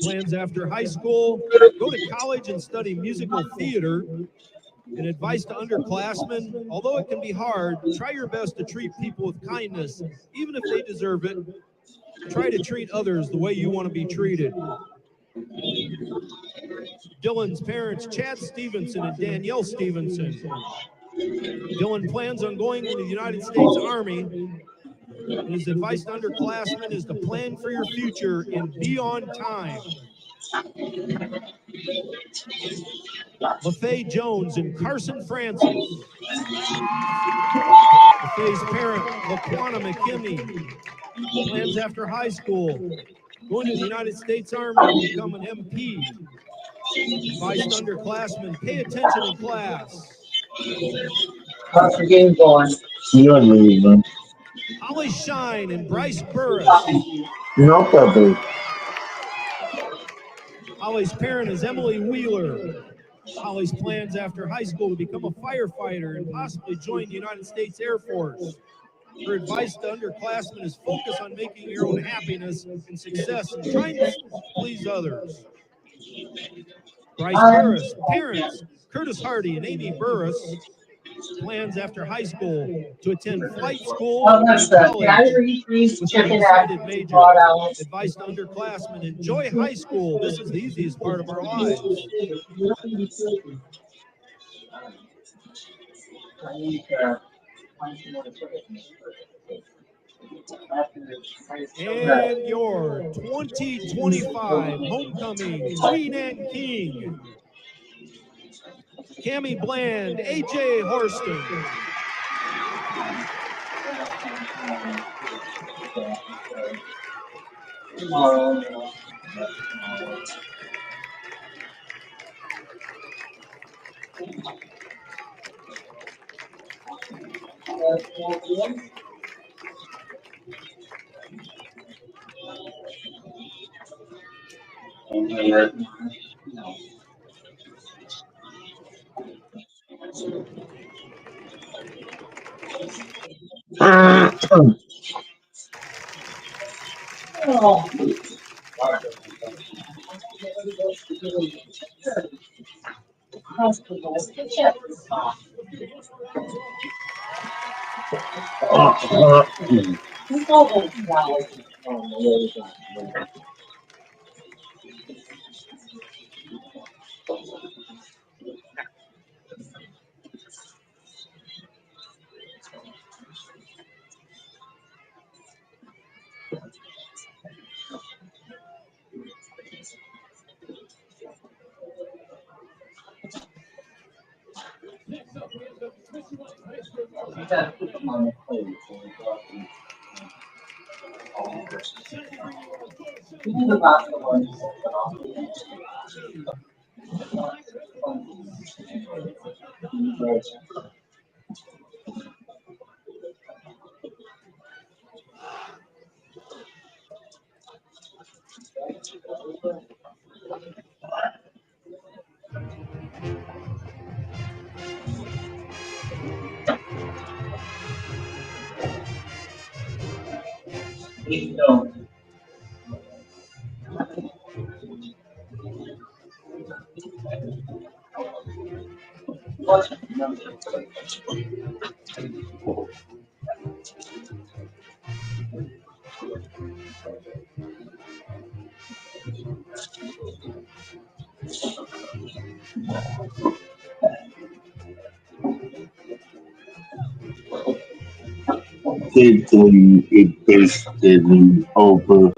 S7: Plans after high school: go to college and study musical theater. And advice to underclassmen: although it can be hard, try your best to treat people with kindness, even if they deserve it. Try to treat others the way you want to be treated. Dylan's parents, Chad Stevenson and Danielle Stevenson. Dylan plans on going into the United States Army, and his advice to underclassmen is to plan for your future and be on time. LaFay Jones and Carson Francis. LaFay's parent, LaQuana McKinney. Plans after high school: going to the United States Army to become an MP. Advice to underclassmen: pay attention in class.
S1: How's the game going? You're leaving.
S7: Holly Shine and Bryce Burris.
S1: No problem.
S7: Holly's parent is Emily Wheeler. Holly's plans after high school to become a firefighter and possibly join the United States Air Force. Her advice to underclassmen is focus on making your own happiness and success and trying to please others. Bryce Burris, parents Curtis Hardy and Amy Burris. Plans after high school to attend flight school and college with an undecided major. Advice to underclassmen: enjoy high school. This is the easiest part of our lives. And your 2025 homecoming queen and king: Cammie Bland, AJ Horston.
S1: Italy it basically over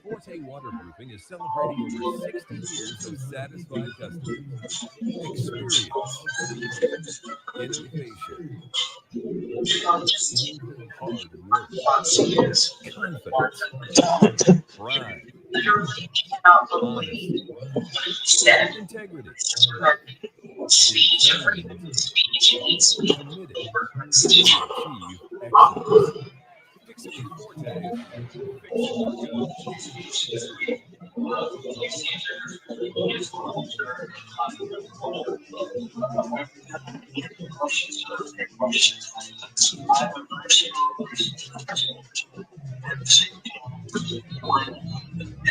S5: Forte Waterproofing is celebrating over 60 years of satisfied customers. Experience, innovation, hard work, confidence, pride, honesty, integrity, determined, committed to achieve excellence. Fix it with Forte. Fix it for good.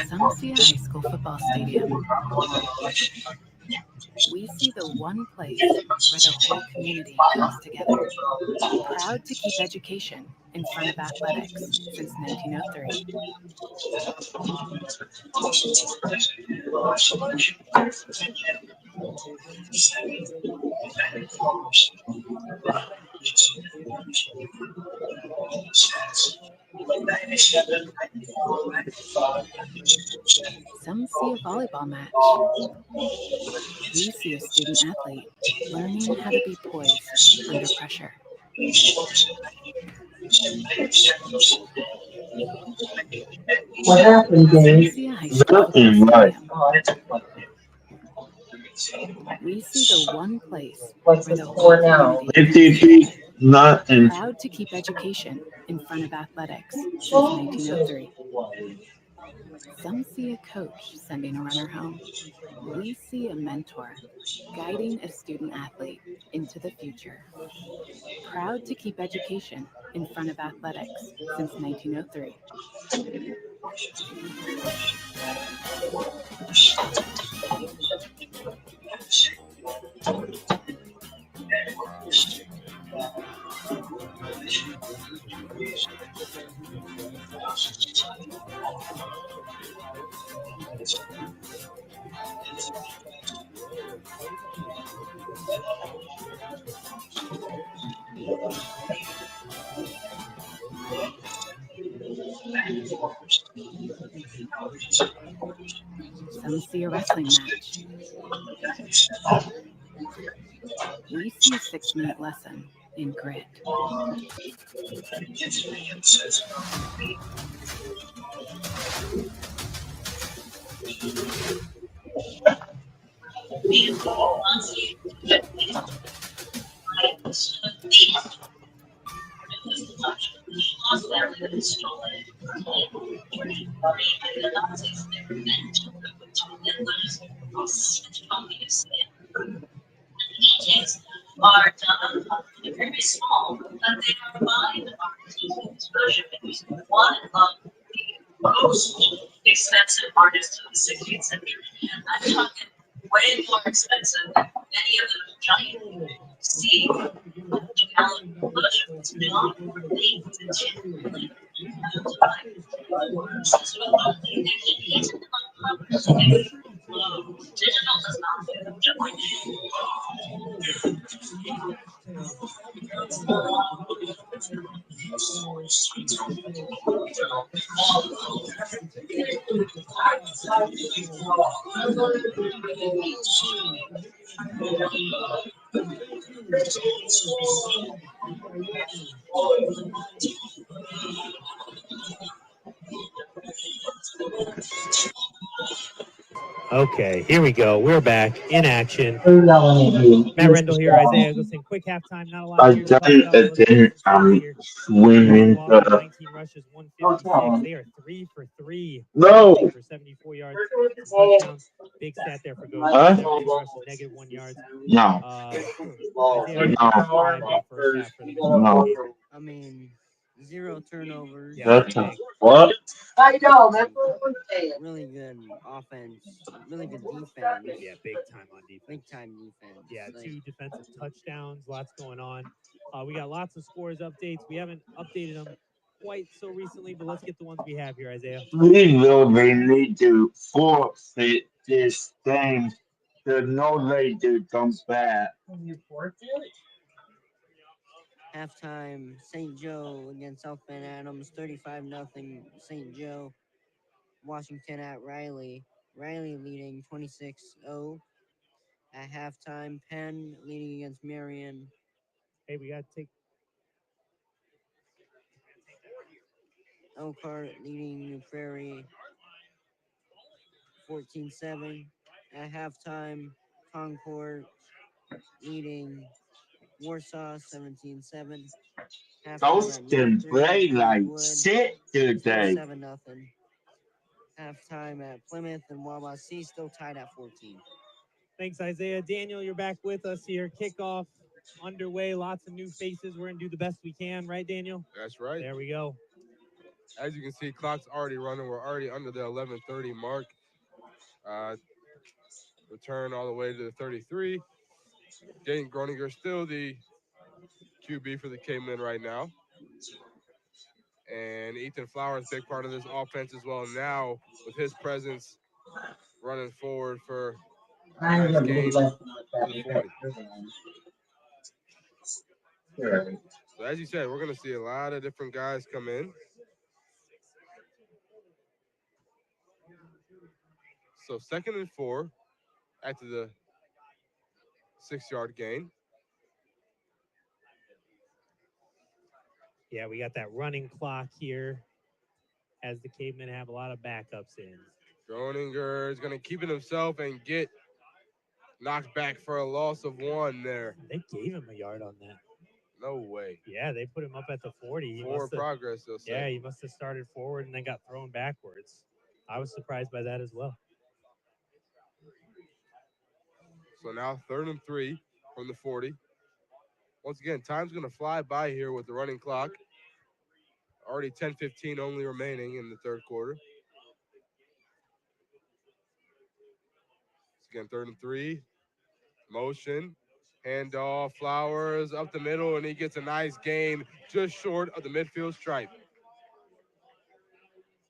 S6: Some see a high school football stadium. We see the one place where the whole community comes together. Proud to keep education in front of athletics since 1903. Some see a volleyball match. We see a student athlete learning how to be poised under pressure.
S1: What happened,
S6: Some
S1: Dave?
S6: see a high school football
S1: Nothing, right?
S6: stadium. We see the one place
S1: What's
S6: where
S1: the
S6: the whole
S1: score now?
S6: community comes
S1: 50 feet,
S6: together.
S1: nothing.
S6: Proud to keep education in front of athletics since 1903. Some see a coach sending a runner home. We see a mentor guiding a student athlete into the future. Proud to keep education in front of athletics since 1903. Some see a wrestling match. We see a 6-minute lesson in grit.
S3: Okay, here we go. We're back in action.
S1: Who's yelling at you?
S3: Matt Rendell here, Isaiah Eggleston. Quick halftime. Not a lot
S1: I
S3: here to talk
S1: done
S3: about.
S1: a
S3: Let's get
S1: thing.
S3: some stats here.
S1: Swimming
S3: Mishawaka,
S1: the
S3: 19 rushes, 156. They are 3 for 3.
S1: no.
S3: For 74 yards, some touchdowns. Big stat there for Goshen.
S1: Huh?
S3: 17 rushes, -1 yards.
S1: No.
S3: Isaiah,
S1: No.
S3: describe the first half for the Mishawaka
S1: No.
S3: Cavemen.
S2: I mean, 0 turnovers.
S3: Yeah,
S1: That's what?
S2: I know. That's what we're saying. Really good offense. Really good defense.
S3: Yeah, big time on defense.
S2: Big time defense.
S3: Yeah,
S2: Like,
S3: 2 defensive touchdowns. Lots going on. We got lots of scores updates. We haven't updated them quite so recently, but let's get the ones we have here, Isaiah.
S1: We know they need to forfeit this thing. There's no way to come back.
S2: halftime, St. Joe against South Bend Adams, 35-0 St. Joe. Washington at Riley. Riley leading 26-0. At halftime, Penn leading against Marion.
S3: Hey, we got to take.
S2: Elkhart leading New Prairie 14-7. At halftime, Concord leading Warsaw 17-7. Halftime
S1: Those
S2: at
S1: can
S2: Northridge,
S1: play like
S2: Greenwood,
S1: shit
S2: still
S1: today.
S2: 7-0. halftime at Plymouth, and Wawa C still tied at 14.
S3: Thanks, Isaiah. Daniel, you're back with us here. Kickoff underway. Lots of new faces. We're going to do the best we can, right, Daniel?
S4: That's right.
S3: There we go.
S4: As you can see, clock's already running. We're already under the 11:30 mark. Return all the way to the 33. Dayton Groninger still the QB for the K-Men right now. And Ethan Flowers, big part of this offense as well now with his presence running forward for a nice gain to the 40. So as you said, we're going to see a lot of different guys come in. So 2nd and 4 after the 6-yard gain.
S3: Yeah, we got that running clock here as the Cavemen have a lot of backups in.
S4: Groninger is going to keep it himself and get knocked back for a loss of 1 there.
S3: They gave him a yard on that.
S4: No way.
S3: Yeah, they put him up at the 40.
S4: Forward progress, they'll say.
S3: Yeah, he must have started forward and then got thrown backwards. I was surprised by that as well.
S4: So now 3rd and 3 from the 40. Once again, time's going to fly by here with the running clock. Already 10:15 only remaining in the 3rd quarter. Again, 3rd and 3. Motion. Handoff. Flowers up the middle, and he gets a nice gain just short of the midfield stripe.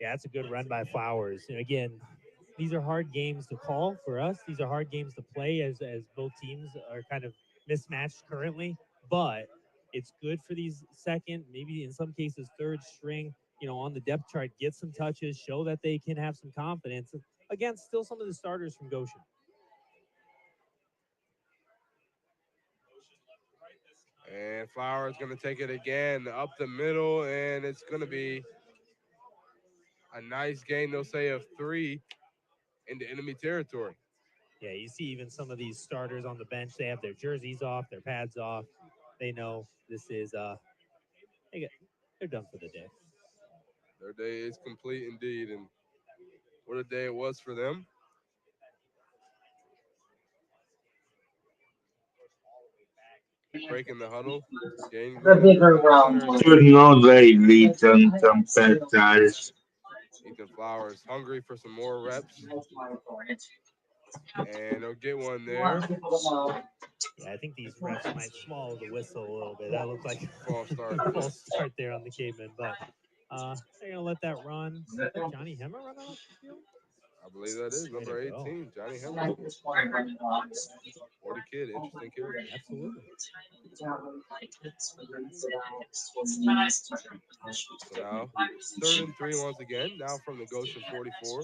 S3: Yeah, that's a good run by Flowers. And again, these are hard games to call for us. These are hard games to play as both teams are kind of mismatched currently. But it's good for these second, maybe in some cases third string, on the depth chart, get some touches, show that they can have some confidence against still some of the starters from Goshen.
S4: And Flowers going to take it again up the middle, and it's going to be a nice gain, they'll say, of 3 into enemy territory.
S3: Yeah, you see even some of these starters on the bench, they have their jerseys off, their pads off. They know this is they're done for the day.
S4: Their day is complete indeed, and what a day it was for them. Breaking the huddle. Gain
S1: You know they lead them competitors.
S4: Ethan Flowers hungry for some more reps. And they'll get one there.
S3: Yeah, I think these refs might swallow the whistle a little bit. That looked like a
S4: false start.
S3: false start there on the Cavemen, but they're gonna let that run. Let Johnny Hemmer run off the field.
S4: I believe that is number 18, Johnny Hemmer. What a kid, interesting kid.
S3: Absolutely.
S4: So now 3rd and 3 once again. Now from the Goshen 44.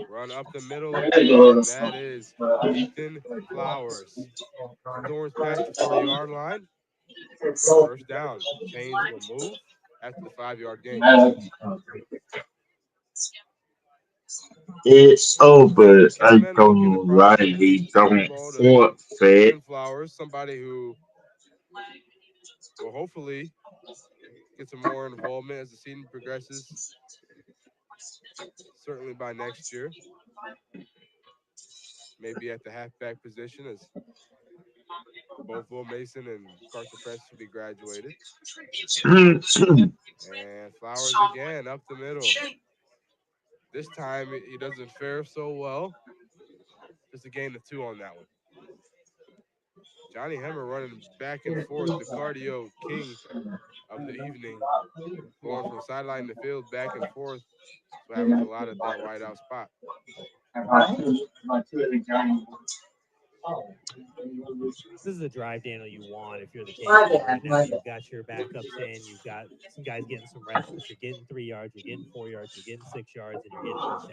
S4: Run up the middle again, and that is Ethan Flowers. Thorns past the 40-yard line. First down. Chains will move after the 5-yard gain.
S1: It's over. I don't like it. Don't forfeit.
S4: Ethan Flowers, somebody who will hopefully get some more involvement as the season progresses. Certainly by next year. Maybe at the halfback position, as both Will Mason and Carson Francis will be graduated. And Flowers again up the middle. This time he doesn't fare so well. Just a gain of 2 on that one. Johnny Hemmer running back and forth, the cardio king of the evening, going from sideline to field, back and forth. So happens a lot at that wide out spot.
S3: This is the drive, Daniel, you want if you're the Cavemen right now. You've got your backups in. You've got some guys getting some reps, but you're getting 3 yards, you're getting 4 yards, you're getting 6 yards, and you're getting first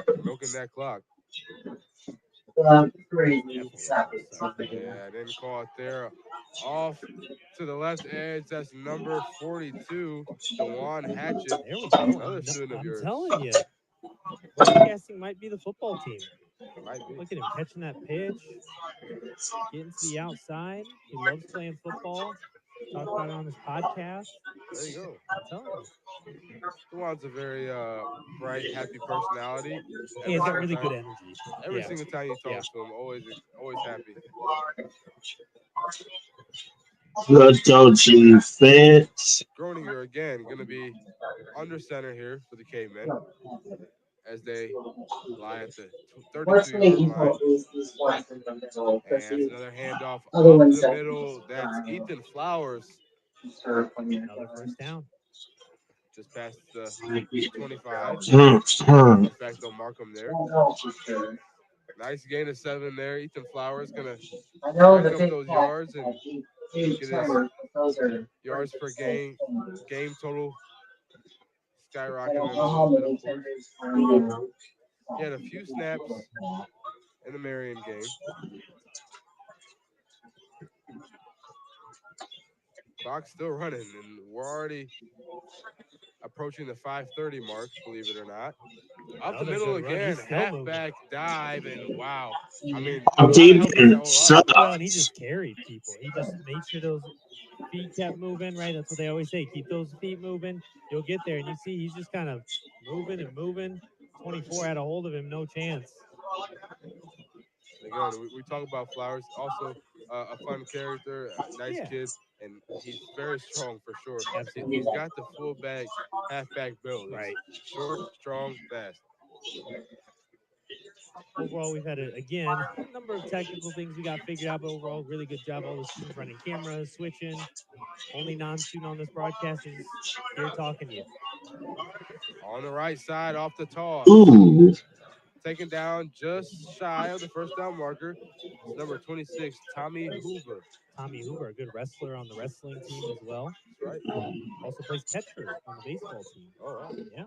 S3: downs.
S4: Milking that clock.
S3: Definitely
S4: Yeah, didn't call it there. Off to the left edge, that's number 42, DeJuan Hatchett.
S3: There we go.
S4: Another student of yours.
S3: I'm telling you, broadcasting might be the football team.
S4: Might be.
S3: Look at him catching that pitch, getting to the outside. He loves playing football. Talked about it on his podcast.
S4: There you go.
S3: I'm telling you.
S4: Dewan's a very bright, happy personality.
S3: He has got really good energy.
S4: Every
S3: Yeah.
S4: single time you
S3: Yeah.
S4: talk to him, always happy.
S1: The defense.
S4: Groninger again going to be under center here for the Cavemen as they lie at the 32-yard line. And that's another handoff up the middle. That's Ethan Flowers
S3: Another first down.
S4: just past the 25.
S1: Hmm.
S4: In fact, they'll mark him there. Nice gain of 7 there. Ethan Flowers going to rack up those yards and get his yards per game total skyrocketing a little bit, of course. He had a few snaps in the Marion game. Clock's still running, and we're already approaching the 5:30 mark, believe it or not. Up the
S3: Another
S4: middle
S3: good run.
S4: again,
S3: He's still moving.
S4: halfback dive, and wow. I mean, how the hell does that
S1: Defense
S4: hold up?
S3: Well, and he just carried people. He just made sure those feet kept moving, right? That's what they always say. Keep those feet moving. You'll get there. And you see he's just kind of moving and moving. 24 had a hold of him. No chance.
S4: Again, we talk about Flowers, also a fun character, a nice
S3: Yeah.
S4: kid, and he's very strong for sure.
S3: Absolutely.
S4: He's got the fullback, halfback build. He's
S3: Right.
S4: short, strong, fast.
S3: Overall, we've had, again, a number of technical things we got figured out, but overall, really good job. All the students running cameras, switching. Only non-student on this broadcast is here talking to you.
S4: On the right side, off the toss.
S1: Ooh.
S4: Taken down just shy of the first down marker. It's number 26, Tommy Hoover.
S3: Tommy Hoover, a good wrestler on the wrestling team as well.
S4: That's right.
S3: Also plays catcher on the baseball team.
S4: Oh, wow.
S3: Yeah.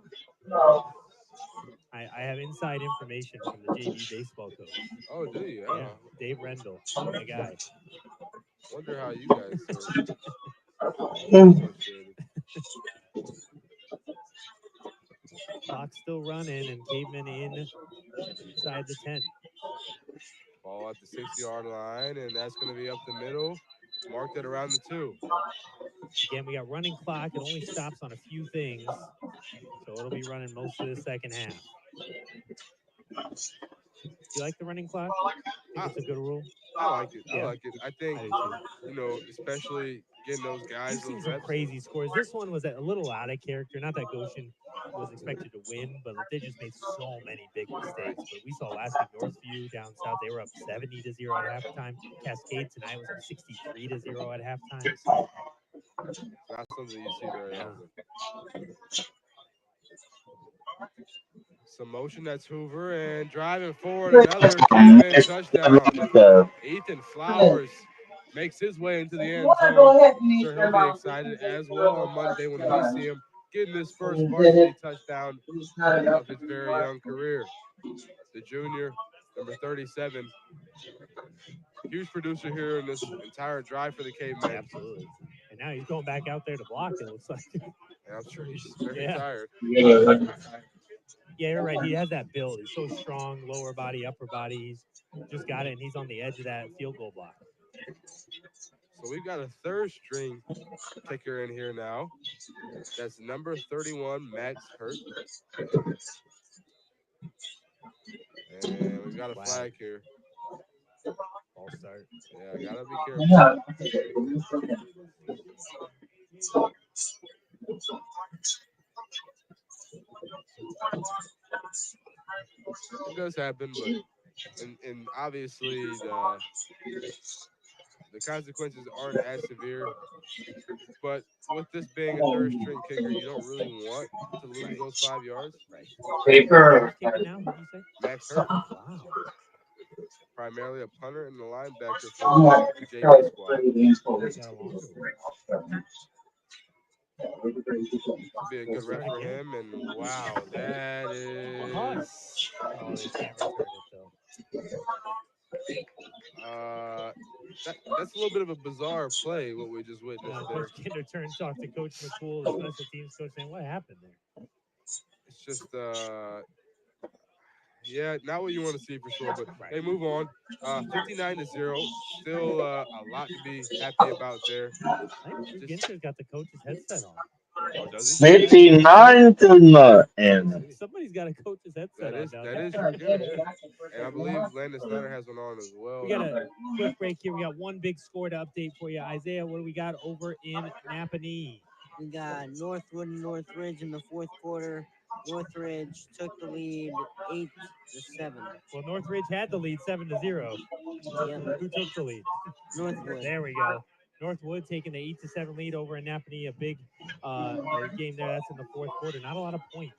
S3: I have inside information from the JV baseball coach.
S4: Oh, do you?
S3: Yeah. Dave Rendell, my guy.
S4: Wonder how you guys are associated.
S3: Clock's still running and Caveman inside the 10.
S4: Ball at the 6-yard line, and that's going to be up the middle. Marked at around the 2.
S3: Again, we got running clock. It only stops on a few things. So it'll be running most of the second half. Do you like the running clock? Think it's a good rule?
S4: I like it.
S3: Yeah.
S4: I like it. I think,
S3: I do too.
S4: especially getting those guys,
S3: We've seen
S4: those
S3: some
S4: reps.
S3: crazy scores. This one was a little out of character. Not that Goshen was expected to win, but they just made so many big mistakes. But we saw last week Northview down south, they were up 70-0 at halftime. Cascade tonight was up 63-0 at halftime. So
S4: Not something you see very often. Some motion, that's Hoover, and driving forward, another Caveman touchdown. Ethan Flowers makes his way into the end zone. Sure, he'll be excited as well on Monday when we see him getting his first varsity touchdown of his very young career. The junior, number 37, huge producer here in this entire drive for the Cavemen.
S3: absolutely. And now he's going back out there to block, it looks like.
S4: And I'm sure he's very tired.
S3: Yeah, you're right. He has that build. He's so strong, lower body, upper body. He's just got it, and he's on the edge of that field goal block.
S4: So we've got a third string kicker in here now. That's number 31, Max Hurt. And we've got a flag here.
S3: Ball start.
S4: Yeah, gotta be careful. It does happen, but and obviously the consequences aren't as severe. But with this being a third string kicker, you don't really want to lose those 5 yards.
S3: Right. Who's kicking now? Who'd you say?
S4: Max Hurt,
S3: Wow.
S4: primarily a punter and a linebacker for the JV squad.
S3: Got a longer one.
S4: Should be a good rep for him. And wow, that is.
S3: Oh, they can't return it though.
S4: That's a little bit of a bizarre play, what we just witnessed there.
S3: Coach Kinder turned and talked to Coach McCool, the special teams coach, saying, "What happened there?"
S4: It's just Yeah, not what you want to see for sure, but
S3: Right.
S4: they move on. 59-0. Still a lot to be happy about there.
S3: I think Mr.
S4: Just
S3: Ginter's got the coach's headset on.
S4: oh, does he?
S1: 59 to
S4: Let's
S1: nothing.
S4: see.
S3: Somebody's got a coach's headset
S4: That
S3: on
S4: is
S3: down
S4: that
S3: there.
S4: is for good, yeah. And I believe Landon Snyder has one on as
S3: We
S4: well.
S3: got a quick break here. We got one big score to update for you. Isaiah, what do we got over in Napanee?
S2: We got Northwood and Northridge in the fourth quarter. Northridge took the lead 8-7.
S3: Well, Northridge had the lead 7-0.
S2: Yep.
S3: Who took the lead?
S2: Northwood.
S3: There we go. Northwood taking the 8-7 lead over in Napanee. A big game there. That's in the fourth quarter. Not a lot of points.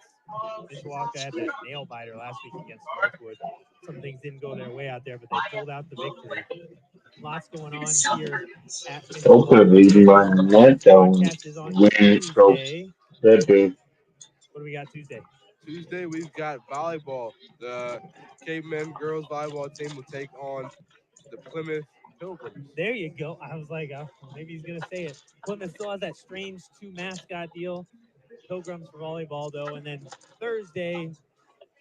S3: Mishawaka had that nail biter last week against Northwood. Some things didn't go their way out there, but they pulled out the victory. Lots going on here at
S1: So could
S3: Mishawaka.
S1: be my net
S3: Broadcast is on
S1: win stroke.
S3: Tuesday.
S1: That big.
S3: What do we got Tuesday?
S4: Tuesday we've got volleyball. The Cavemen girls volleyball team will take on the Plymouth Pilgrims.
S3: There you go. I was like, maybe he's going to say it. Plymouth still has that strange two mascot deal. Pilgrims for volleyball, though. And then Thursday,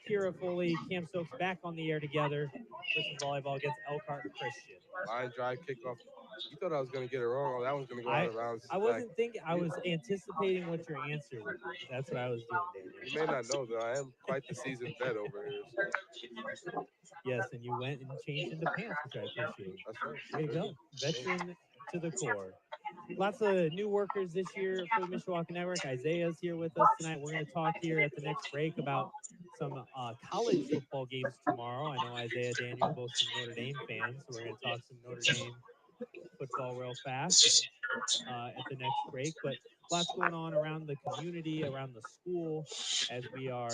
S3: Kira Foley, Cam Stokes back on the air together for some volleyball against Elkhart Christian.
S4: Line drive kickoff. You thought I was going to get it wrong. Oh, that one's going to go out of bounds.
S3: I wasn't thinking. I was anticipating what your answer would be. That's what I was doing, Daniel.
S4: You may not know that I am quite the seasoned vet over here. So.
S3: Yes, and you went and changed into pants, which I appreciate.
S4: That's right.
S3: Way to go. Veteran to the core. Lots of new workers this year for the Mishawaka Network. Isaiah's here with us tonight. We're going to talk here at the next break about some college football games tomorrow. I know Isaiah, Daniel, both some Notre Dame fans, so we're going to talk some Notre Dame football real fast at the next break. But lots going on around the community, around the school, as we are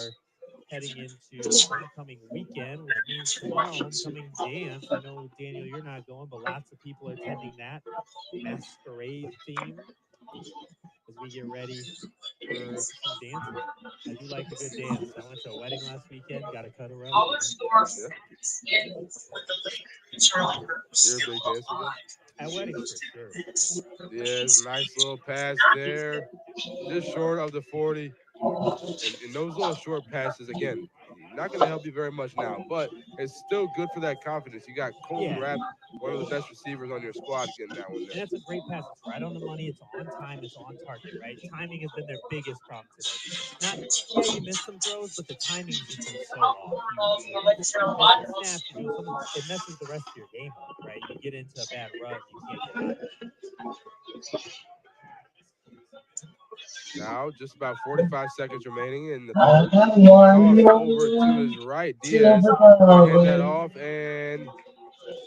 S3: heading into homecoming weekend, which means tomorrow homecoming dance. I know, Daniel, you're not going, but lots of people are attending that masquerade theme as we get ready for some dancing. I do like a good dance. I went to a wedding last weekend, got a cut a rug.
S4: Yeah. You're a big dancer, though?
S3: At weddings, for sure.
S4: Yeah, nice little pass there. Just short of the 40. And those little short passes, again, not going to help you very much now, but it's still good for that confidence. You got Colton Rapp, one of the best receivers on your squad, getting that one there.
S3: And that's a great pass. It's right on the money. It's on time. It's on target, right? Timing has been their biggest problem today. You missed some throws, but the timing's just been so off. You miss snaps, it messes the rest of your game up, right? You get into a bad rut, you can't get out of it.
S4: Now, just about 45 seconds remaining in the third. Toss over to his right. Diaz gonna hand that off and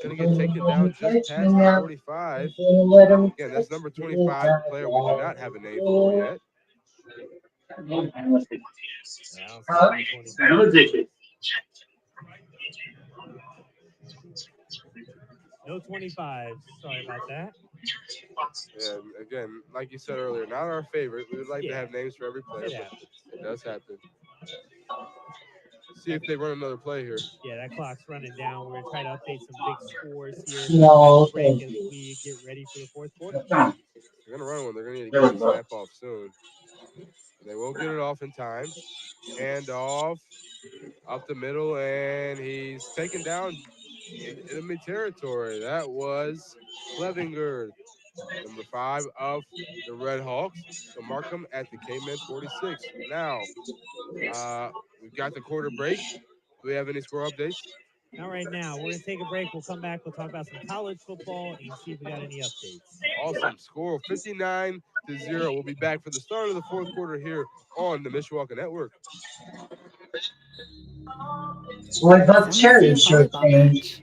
S4: gonna get taken down just past the 45. Again, that's number 25, the player we do not have a name for yet.
S3: No 25. Sorry about that.
S4: Yeah, again, like you said earlier, not our favorite. We would like to have names for every player, but it does happen. See if they run another play here.
S3: Yeah, that clock's running down. We're going to try to update some big scores here break as we get ready for the fourth quarter.
S4: They're going to run one. They're going to need to get the snap off soon. They will get it off in time. Hand off up the middle, and he's taken down in enemy territory. That was Clevinger, number 5 of the Red Hawks. So mark him at the K-Men 46. Now, we've got the quarter break. Do we have any score updates?
S3: Not right now. We're going to take a break. We'll come back. We'll talk about some college football and see if we got any updates.
S4: Awesome. Score 59-0. We'll be back for the start of the fourth quarter here on the Mishawaka Network.
S6: What about cherry match?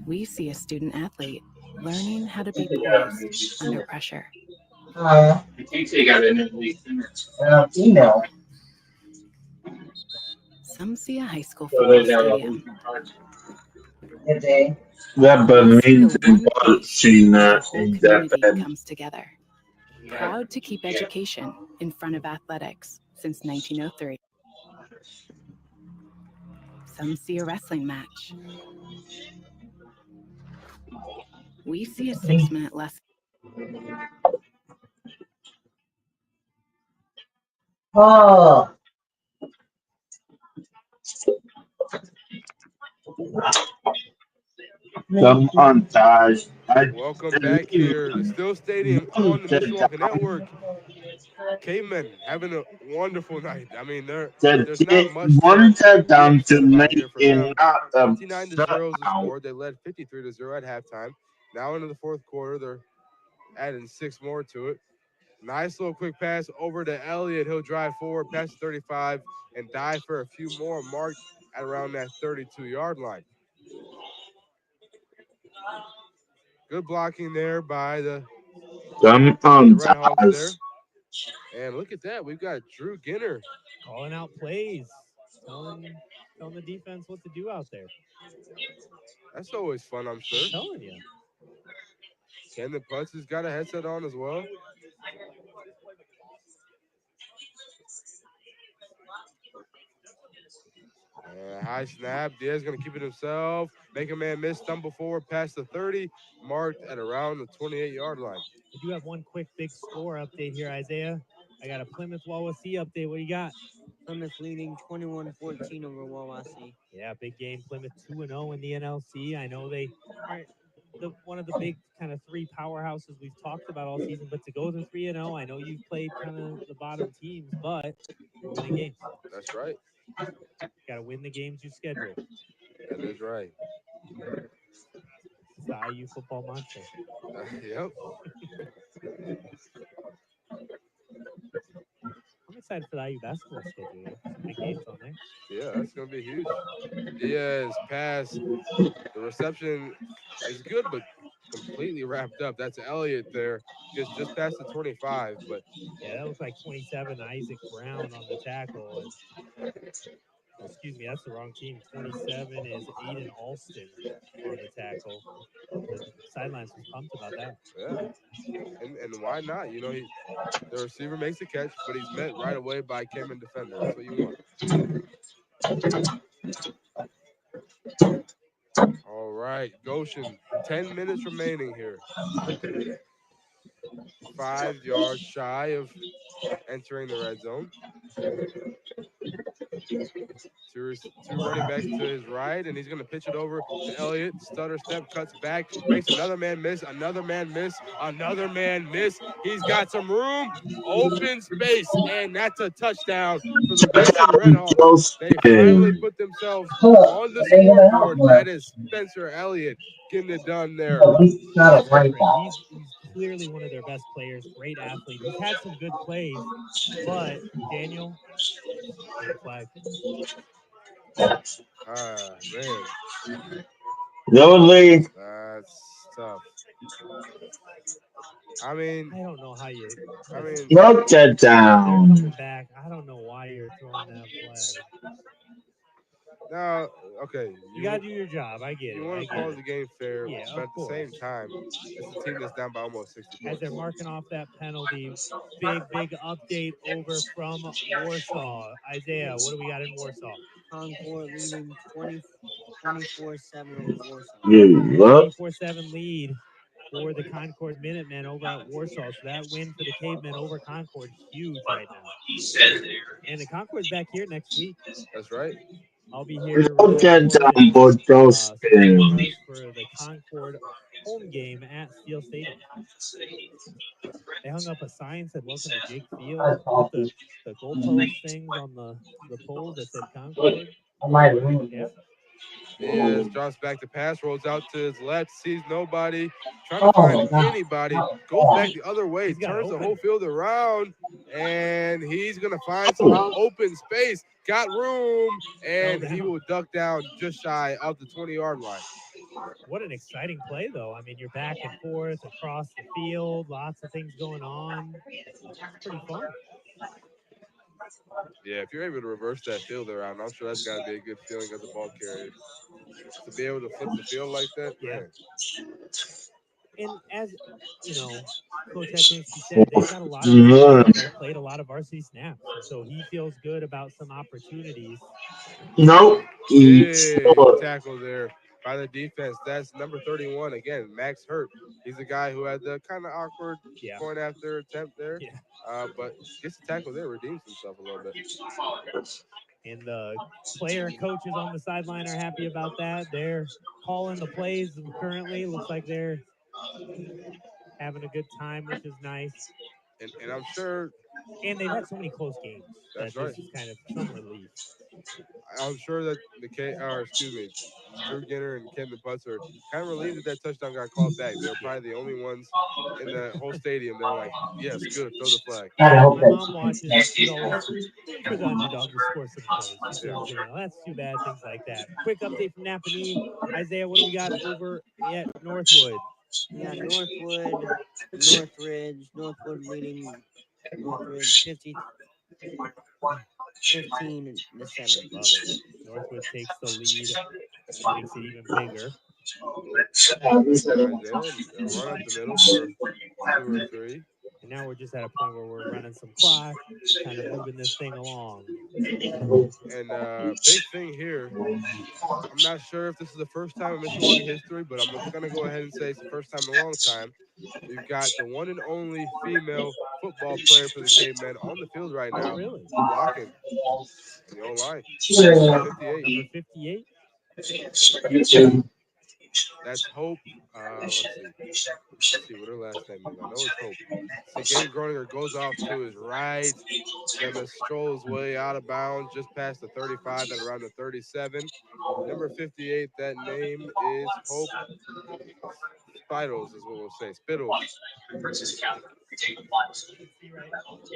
S6: We see a student athlete learning how to be poised under pressure.
S1: I think they got an email.
S6: Some see a high school football stadium.
S1: That but means watching that in
S6: community
S1: that
S6: comes together, proud to keep education in front of athletics since 1903. Some see a wrestling match. We see a 6-minute lesson.
S1: Oh. Come on, guys. I
S4: Welcome back
S1: believe
S4: here to Still Stadium on the
S1: the
S4: Mishawaka Network. Cavemen having a wonderful night. I mean,
S1: that
S4: there's not
S1: did
S4: much to
S1: one
S4: be
S1: touchdown to
S4: upset about here
S1: make
S4: for
S1: it
S4: them.
S1: not a
S4: 59-0 is the
S1: shutout.
S4: score. They led 53-0 at halftime. Now into the fourth quarter, they're adding six more to it. Nice little quick pass over to Elliott. He'll drive forward past the 35 and dive for a few more, marked at around that 32-yard line. Good blocking there by the
S1: Come
S4: the
S1: on,
S4: Red Hawks there.
S1: guys.
S4: And look at that. We've got Drew Ginner.
S3: Calling out plays, telling the defense what to do out there.
S4: That's always fun, I'm
S3: I'm
S4: sure.
S3: telling you.
S4: Camden Putz has got a headset on as well. And high snap. Diaz going to keep it himself. Make a man miss. Stumble forward past the 30. Marked at around the 28-yard line.
S3: I do have one quick big score update here, Isaiah. I got a Plymouth Wawasee update. What do you got?
S2: Plymouth leading 21-14 over Wawasee.
S3: Yeah, big game. Plymouth 2-0 in the NLC. I know they aren't one of the big kind of three powerhouses we've talked about all season, but to go to 3-0, I know you've played kind of the bottom teams, but you're winning games.
S4: That's right.
S3: Got to win the games you schedule.
S4: That is right.
S3: It's the IU football mantra.
S4: Yep.
S3: I'm excited for the IU basketball schedule. Some big games on there.
S4: Yeah, that's going to be huge. Diaz pass. The reception is good, but completely wrapped up. That's Elliott there. Just past the 25, but
S3: Yeah, that looks like 27 Isaac Brown on the tackle. And excuse me, that's the wrong team. 27 is Aiden Alston on the tackle. The sidelines was pumped about that.
S4: yeah. And why not? You know, the receiver makes the catch, but he's met right away by Cayman defender. That's what you want. All right, Goshen. 10 minutes remaining here. 5 yards shy of entering the red zone. Two running backs to his right, and he's going to pitch it over to Elliott. Stutter step, cuts back, makes another man miss, another man miss, another man miss. He's got some room, open space, and that's a touchdown for the Goshen Red Hawks. They finally
S1: Goshen.
S4: put themselves on the scoreboard. That is Spencer Elliott getting it done there.
S3: That's great. He's clearly one of their best players. Great athlete. He's had some good plays, but Daniel, green flag.
S4: Ah, man,
S1: Lonely.
S4: that's tough. I mean,
S3: I don't know how you.
S4: I
S3: Listen,
S4: mean,
S1: No
S3: they're coming
S1: touchdown.
S3: back. I don't know why you're throwing that flag.
S4: now, okay,
S3: You gotta do your job. I get
S4: you
S3: it.
S4: want
S3: I
S4: to
S3: get
S4: call
S3: it.
S4: the game fair,
S3: Yeah,
S4: but
S3: of
S4: at the
S3: course.
S4: same time, it's a team that's down by almost 60
S3: As
S4: points.
S3: they're marking off that penalty, big update over from Warsaw. Isaiah, what do we got in Warsaw?
S2: Concord leading 24-7 over Warsaw.
S1: You look.
S3: 24-7 lead for the Concord Minutemen over at Warsaw. So that win for the Cavemen over Concord, huge right now. And the Concord's back here next week.
S4: That's right.
S3: I'll be here
S1: No touchdown,
S3: recording
S1: but
S3: some
S1: Goshen.
S3: cameras for the Concord home game at Steel Stadium. They hung up a sign said "Welcome to Jake Field." Put the goalpost things on the poles that said Concord. Yeah,
S4: Diaz drops back to pass, rolls out to his left, sees nobody, trying to find anybody, goes back the other way,
S3: he's got
S4: turns the
S3: open.
S4: whole field around, and he's going to find some open space. Got room, and he will duck down just shy of the 20-yard line.
S3: What an exciting play, though. I mean, you're back and forth across the field, lots of things going on. It's pretty fun.
S4: Yeah, if you're able to reverse that field around, I'm sure that's got to be a good feeling as a ball carrier. To be able to flip the field like that,
S3: Yeah.
S4: man.
S3: And as you know, Coach Hetchinsky said, they've got a lot of players that have played a lot of varsity snaps, and so he feels good about some opportunities.
S1: No.
S4: Big tackle there by the defense. That's number 31 again, Max Hurt. He's the guy who had the kind of awkward point after attempt there, but gets the tackle there, redeems himself a little bit.
S3: And the player and coaches on the sideline are happy about that. They're calling the plays currently. Looks like they're having a good time, which is nice.
S4: And I'm sure
S3: And they've had so many close games that
S4: that's right.
S3: this is kind of some relief.
S4: I'm sure that Drew Ginner and Camden Putz are kind of relieved that that touchdown got called back. They're probably the only ones in the whole stadium. They're like, yes, good, throw the flag.
S3: Yeah, my mom watches and she's always rooting for the underdog to score some points. She says, that's too bad, things like that. Quick update from Napanee. Isaiah, what do we got over at Northwood?
S2: We got Northwood, Northwood leading Northridge 15-7.
S3: Love it. Northwood takes the lead, makes it even bigger.
S4: Isaiah, and run up the middle for 2 or 3.
S3: And now we're just at a point where we're running some clock, kind of moving this thing along.
S4: And big thing here, I'm not sure if this is the first time in Mishawaka history, but I'm going to go ahead and say it's the first time in a long time. We've got the one and only female football player for the Cavemen on the field right now,
S3: Really?
S4: blocking on the O-line. Number 58.
S3: Number 58?
S4: That's Hope. Let's see what her last name is. I know it's Hope. See, Gabe Groninger goes off to his right, gonna stroll his way out of bounds just past the 35 at around the 37. Number 58, that name is Hope Spittles, is what we'll say. Spittles.
S3: You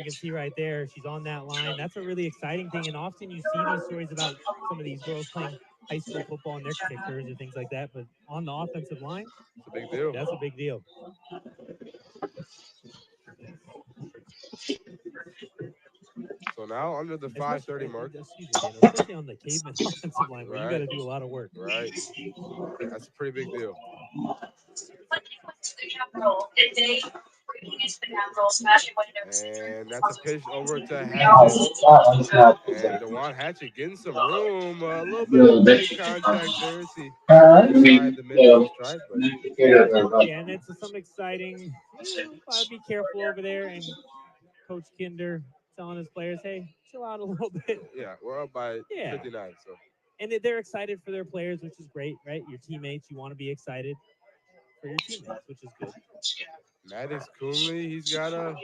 S3: can see right there, she's on that line. That's a really exciting thing. And often you see these stories about some of these girls playing high school football and their kickers or things like that. But on the offensive line,
S4: it's a big deal.
S3: That's a big deal.
S4: So now under the 5:30 mark.
S3: Excuse me, Daniel, especially on the Caveman offensive line where you got to do a lot of work.
S4: Right. That's a pretty big deal. And that's a pitch over to Hatchett. And DeJuan Hatchett getting some room. A little bit of leg contact there as he inside the midfield stripe. But
S3: yeah, and it's some exciting. Gotta be careful over there. And Coach Kinder telling his players, hey, chill out a little bit.
S4: Yeah, we're up by 59. So.
S3: And they're excited for their players, which is great, right? Your teammates, you want to be excited for your teammates, which is good.
S4: Maddox Coonley, he's got a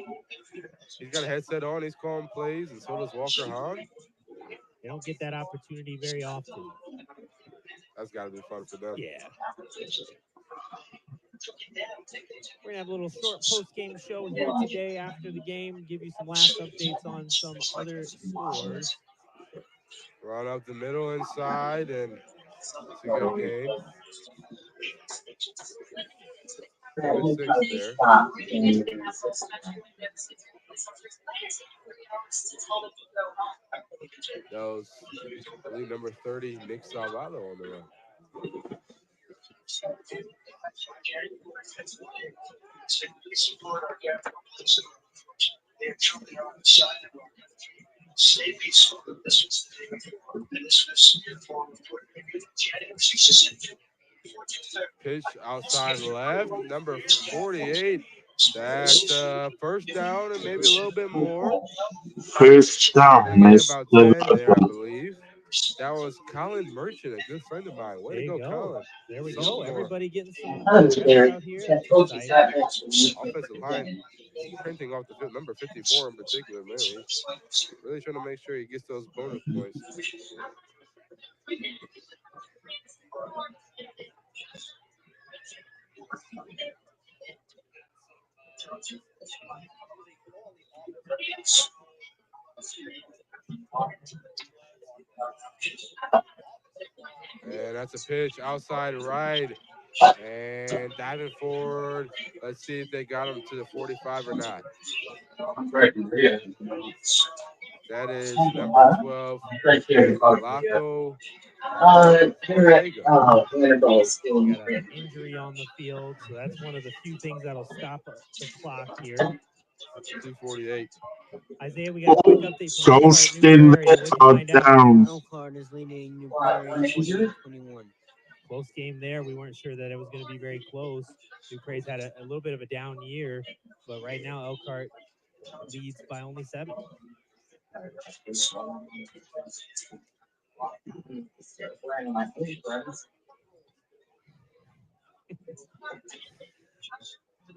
S4: headset on. He's calling plays, and so does Walker Hahn.
S3: They don't get that opportunity very often.
S4: That's got to be fun for them.
S3: Yeah. We're going to have a little short post-game show here today after the game, give you some last updates on some other scores.
S4: Run up the middle inside, and it's a good game. 4-6 there. That was, I believe, number 30, Nick Salvato on the run. Pitch outside left, number 48. That's first down and maybe a little bit more.
S1: First down,
S4: about 10 there, I believe. That was Colin Merchant, a good friend of mine. Way to go, Colin.
S3: There we
S4: Sophomore.
S3: go. Everybody getting some reps out here.
S4: Offensive line is printing off the field. Number 54 in particular, man. He's really trying to make sure he gets those bonus points. And that's a pitch outside right. And diving forward. Let's see if they got him to the 45 or not. That is number 12, Laco.
S3: Got an injury on the field, so that's one of the few things that'll stop the clock here.
S4: 2:48.
S3: Isaiah, we got a quick update from
S1: Goshen down.
S2: Elkhart is leading New Prairie 28-21.
S3: Close game there. We weren't sure that it was going to be very close. New Prairie's had a little bit of a down year, but right now Elkhart leads by only 7.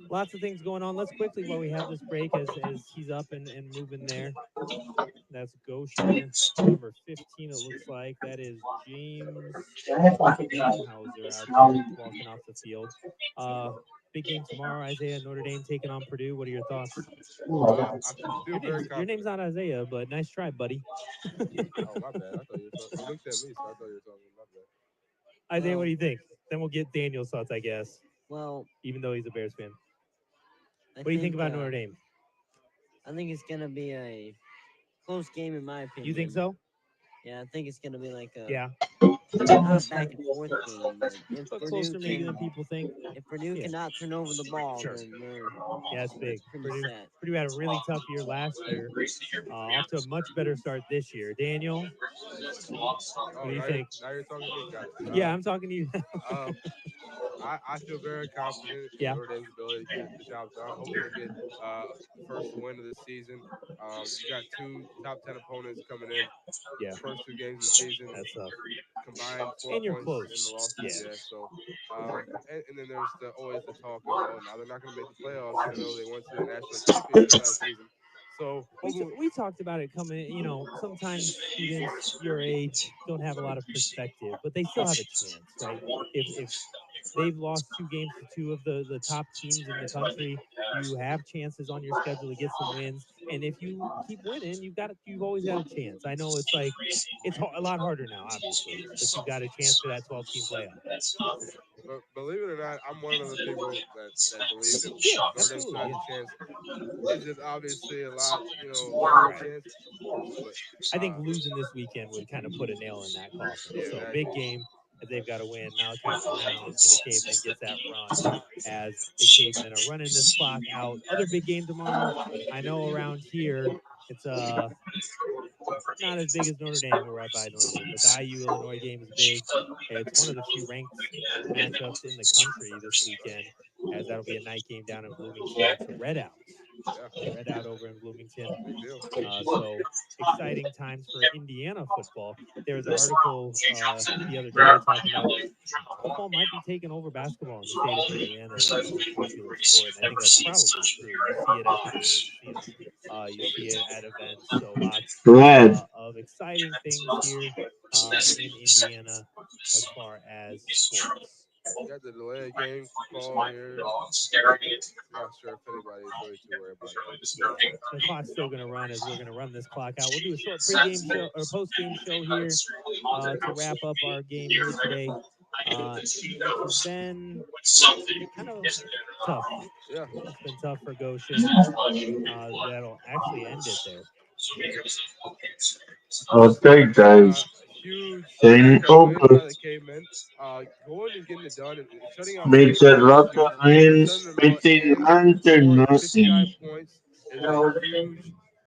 S3: Lots of things going on. Let's quickly, while we have this break, as he's up and moving there. That's Goshen, number 15. It looks like that is James Hauser out there walking off the field. Big game tomorrow. Isaiah, Notre Dame taking on Purdue. What are your thoughts?
S4: I feel very
S3: Your name's
S4: confident.
S3: not Isaiah, but nice try, buddy.
S4: Oh, my bad. I thought you were talking. You looked at me, so I thought you were talking. My bad.
S3: Isaiah, what
S2: Well,
S3: do you think? Then we'll get Daniel's thoughts, I guess,
S2: well,
S3: even though he's a Bears fan.
S2: I
S3: What do you think about
S2: uh,
S3: Notre Dame?
S2: I think it's gonna be a close game in my opinion.
S3: You think so?
S2: Yeah, I think it's gonna be like a
S3: Yeah,
S2: not a back and forth game, but if
S3: but
S2: Purdue
S3: closer maybe than
S2: can
S3: people think.
S2: if Purdue
S3: Yeah.
S2: cannot turn over the ball,
S3: Sure.
S2: then they're
S3: Yeah, it's big.
S2: pretty set.
S3: Purdue had a really tough year last year. Off to a much better start this year. Daniel, what
S4: Oh,
S3: do you
S4: now
S3: think?
S4: you're talking to me. Got it.
S3: Yeah, I'm talking to you.
S4: Uh, I feel very confident in
S3: Yeah.
S4: Notre Dame's ability to get the job done. Hopefully, they get the first win of the season. You got two top 10 opponents coming in.
S3: Yeah.
S4: First two games of the season,
S3: That's tough.
S4: combined 4
S3: And you're
S4: points
S3: close.
S4: in the losses.
S3: Yeah.
S4: Yeah. So, and then there's always the talk of, oh, now they're not going to make the playoffs, even though they went to the national championship last season. So hopefully,
S3: We talked about it coming. Sometimes students your age don't have a lot of perspective, but they still have a chance, right? If they've lost 2 games to two of the top teams in the country, you have chances on your schedule to get some wins. And if you keep winning, you've always got a chance. I know it's like a lot harder now, obviously, but you've got a chance for that 12-team playoff.
S4: but believe it or not, I'm one of the people that believe that
S3: Yeah,
S4: Notre Dame still has
S3: absolutely.
S4: a chance. Is it obviously a lot, smaller
S3: Right.
S4: chance? Of course, but
S3: I think losing this weekend would kind of put a nail in that coffin.
S4: yeah,
S3: So
S4: that
S3: big game that they've got to win. Malachi Brown for the Cavemen gets that run as the Cavemen are running this clock out. Other big game tomorrow. I know around here it's not as big as Notre Dame. We're right by Notre Dame, but the IU Illinois game is big. It's one of the few ranked matchups in the country this weekend, as that'll be a night game down in Bloomington. It's a Red Out.
S4: yeah,
S3: Red Out over in Bloomington.
S4: big deal.
S3: So exciting times for Indiana football. There was an article the other day talking about football might be taking over basketball in the state of Indiana as the most popular sport, and I think that's probably true. You see it at the games, you see it at events. So lots
S1: Red.
S3: of exciting things here in Indiana as far as sports.
S4: Got the delayed game call here. Not sure if anybody's really too worried about it.
S3: The clock's still going to run as we're going to run this clock out. We'll do a short pregame show or postgame show here to wrap up our game here today, which has been kind of tough.
S4: Yeah.
S3: It's been tough for Goshen. That'll actually end it there.
S1: Okay, guys.
S4: Huge
S1: Game
S4: win by
S1: over.
S4: the Cavemen. Going and getting it done and shutting out
S1: Mishawaka
S4: LSU,
S1: wins
S4: shutting them out
S1: 59 to
S4: scoring 59
S1: nothing.
S4: points is a huge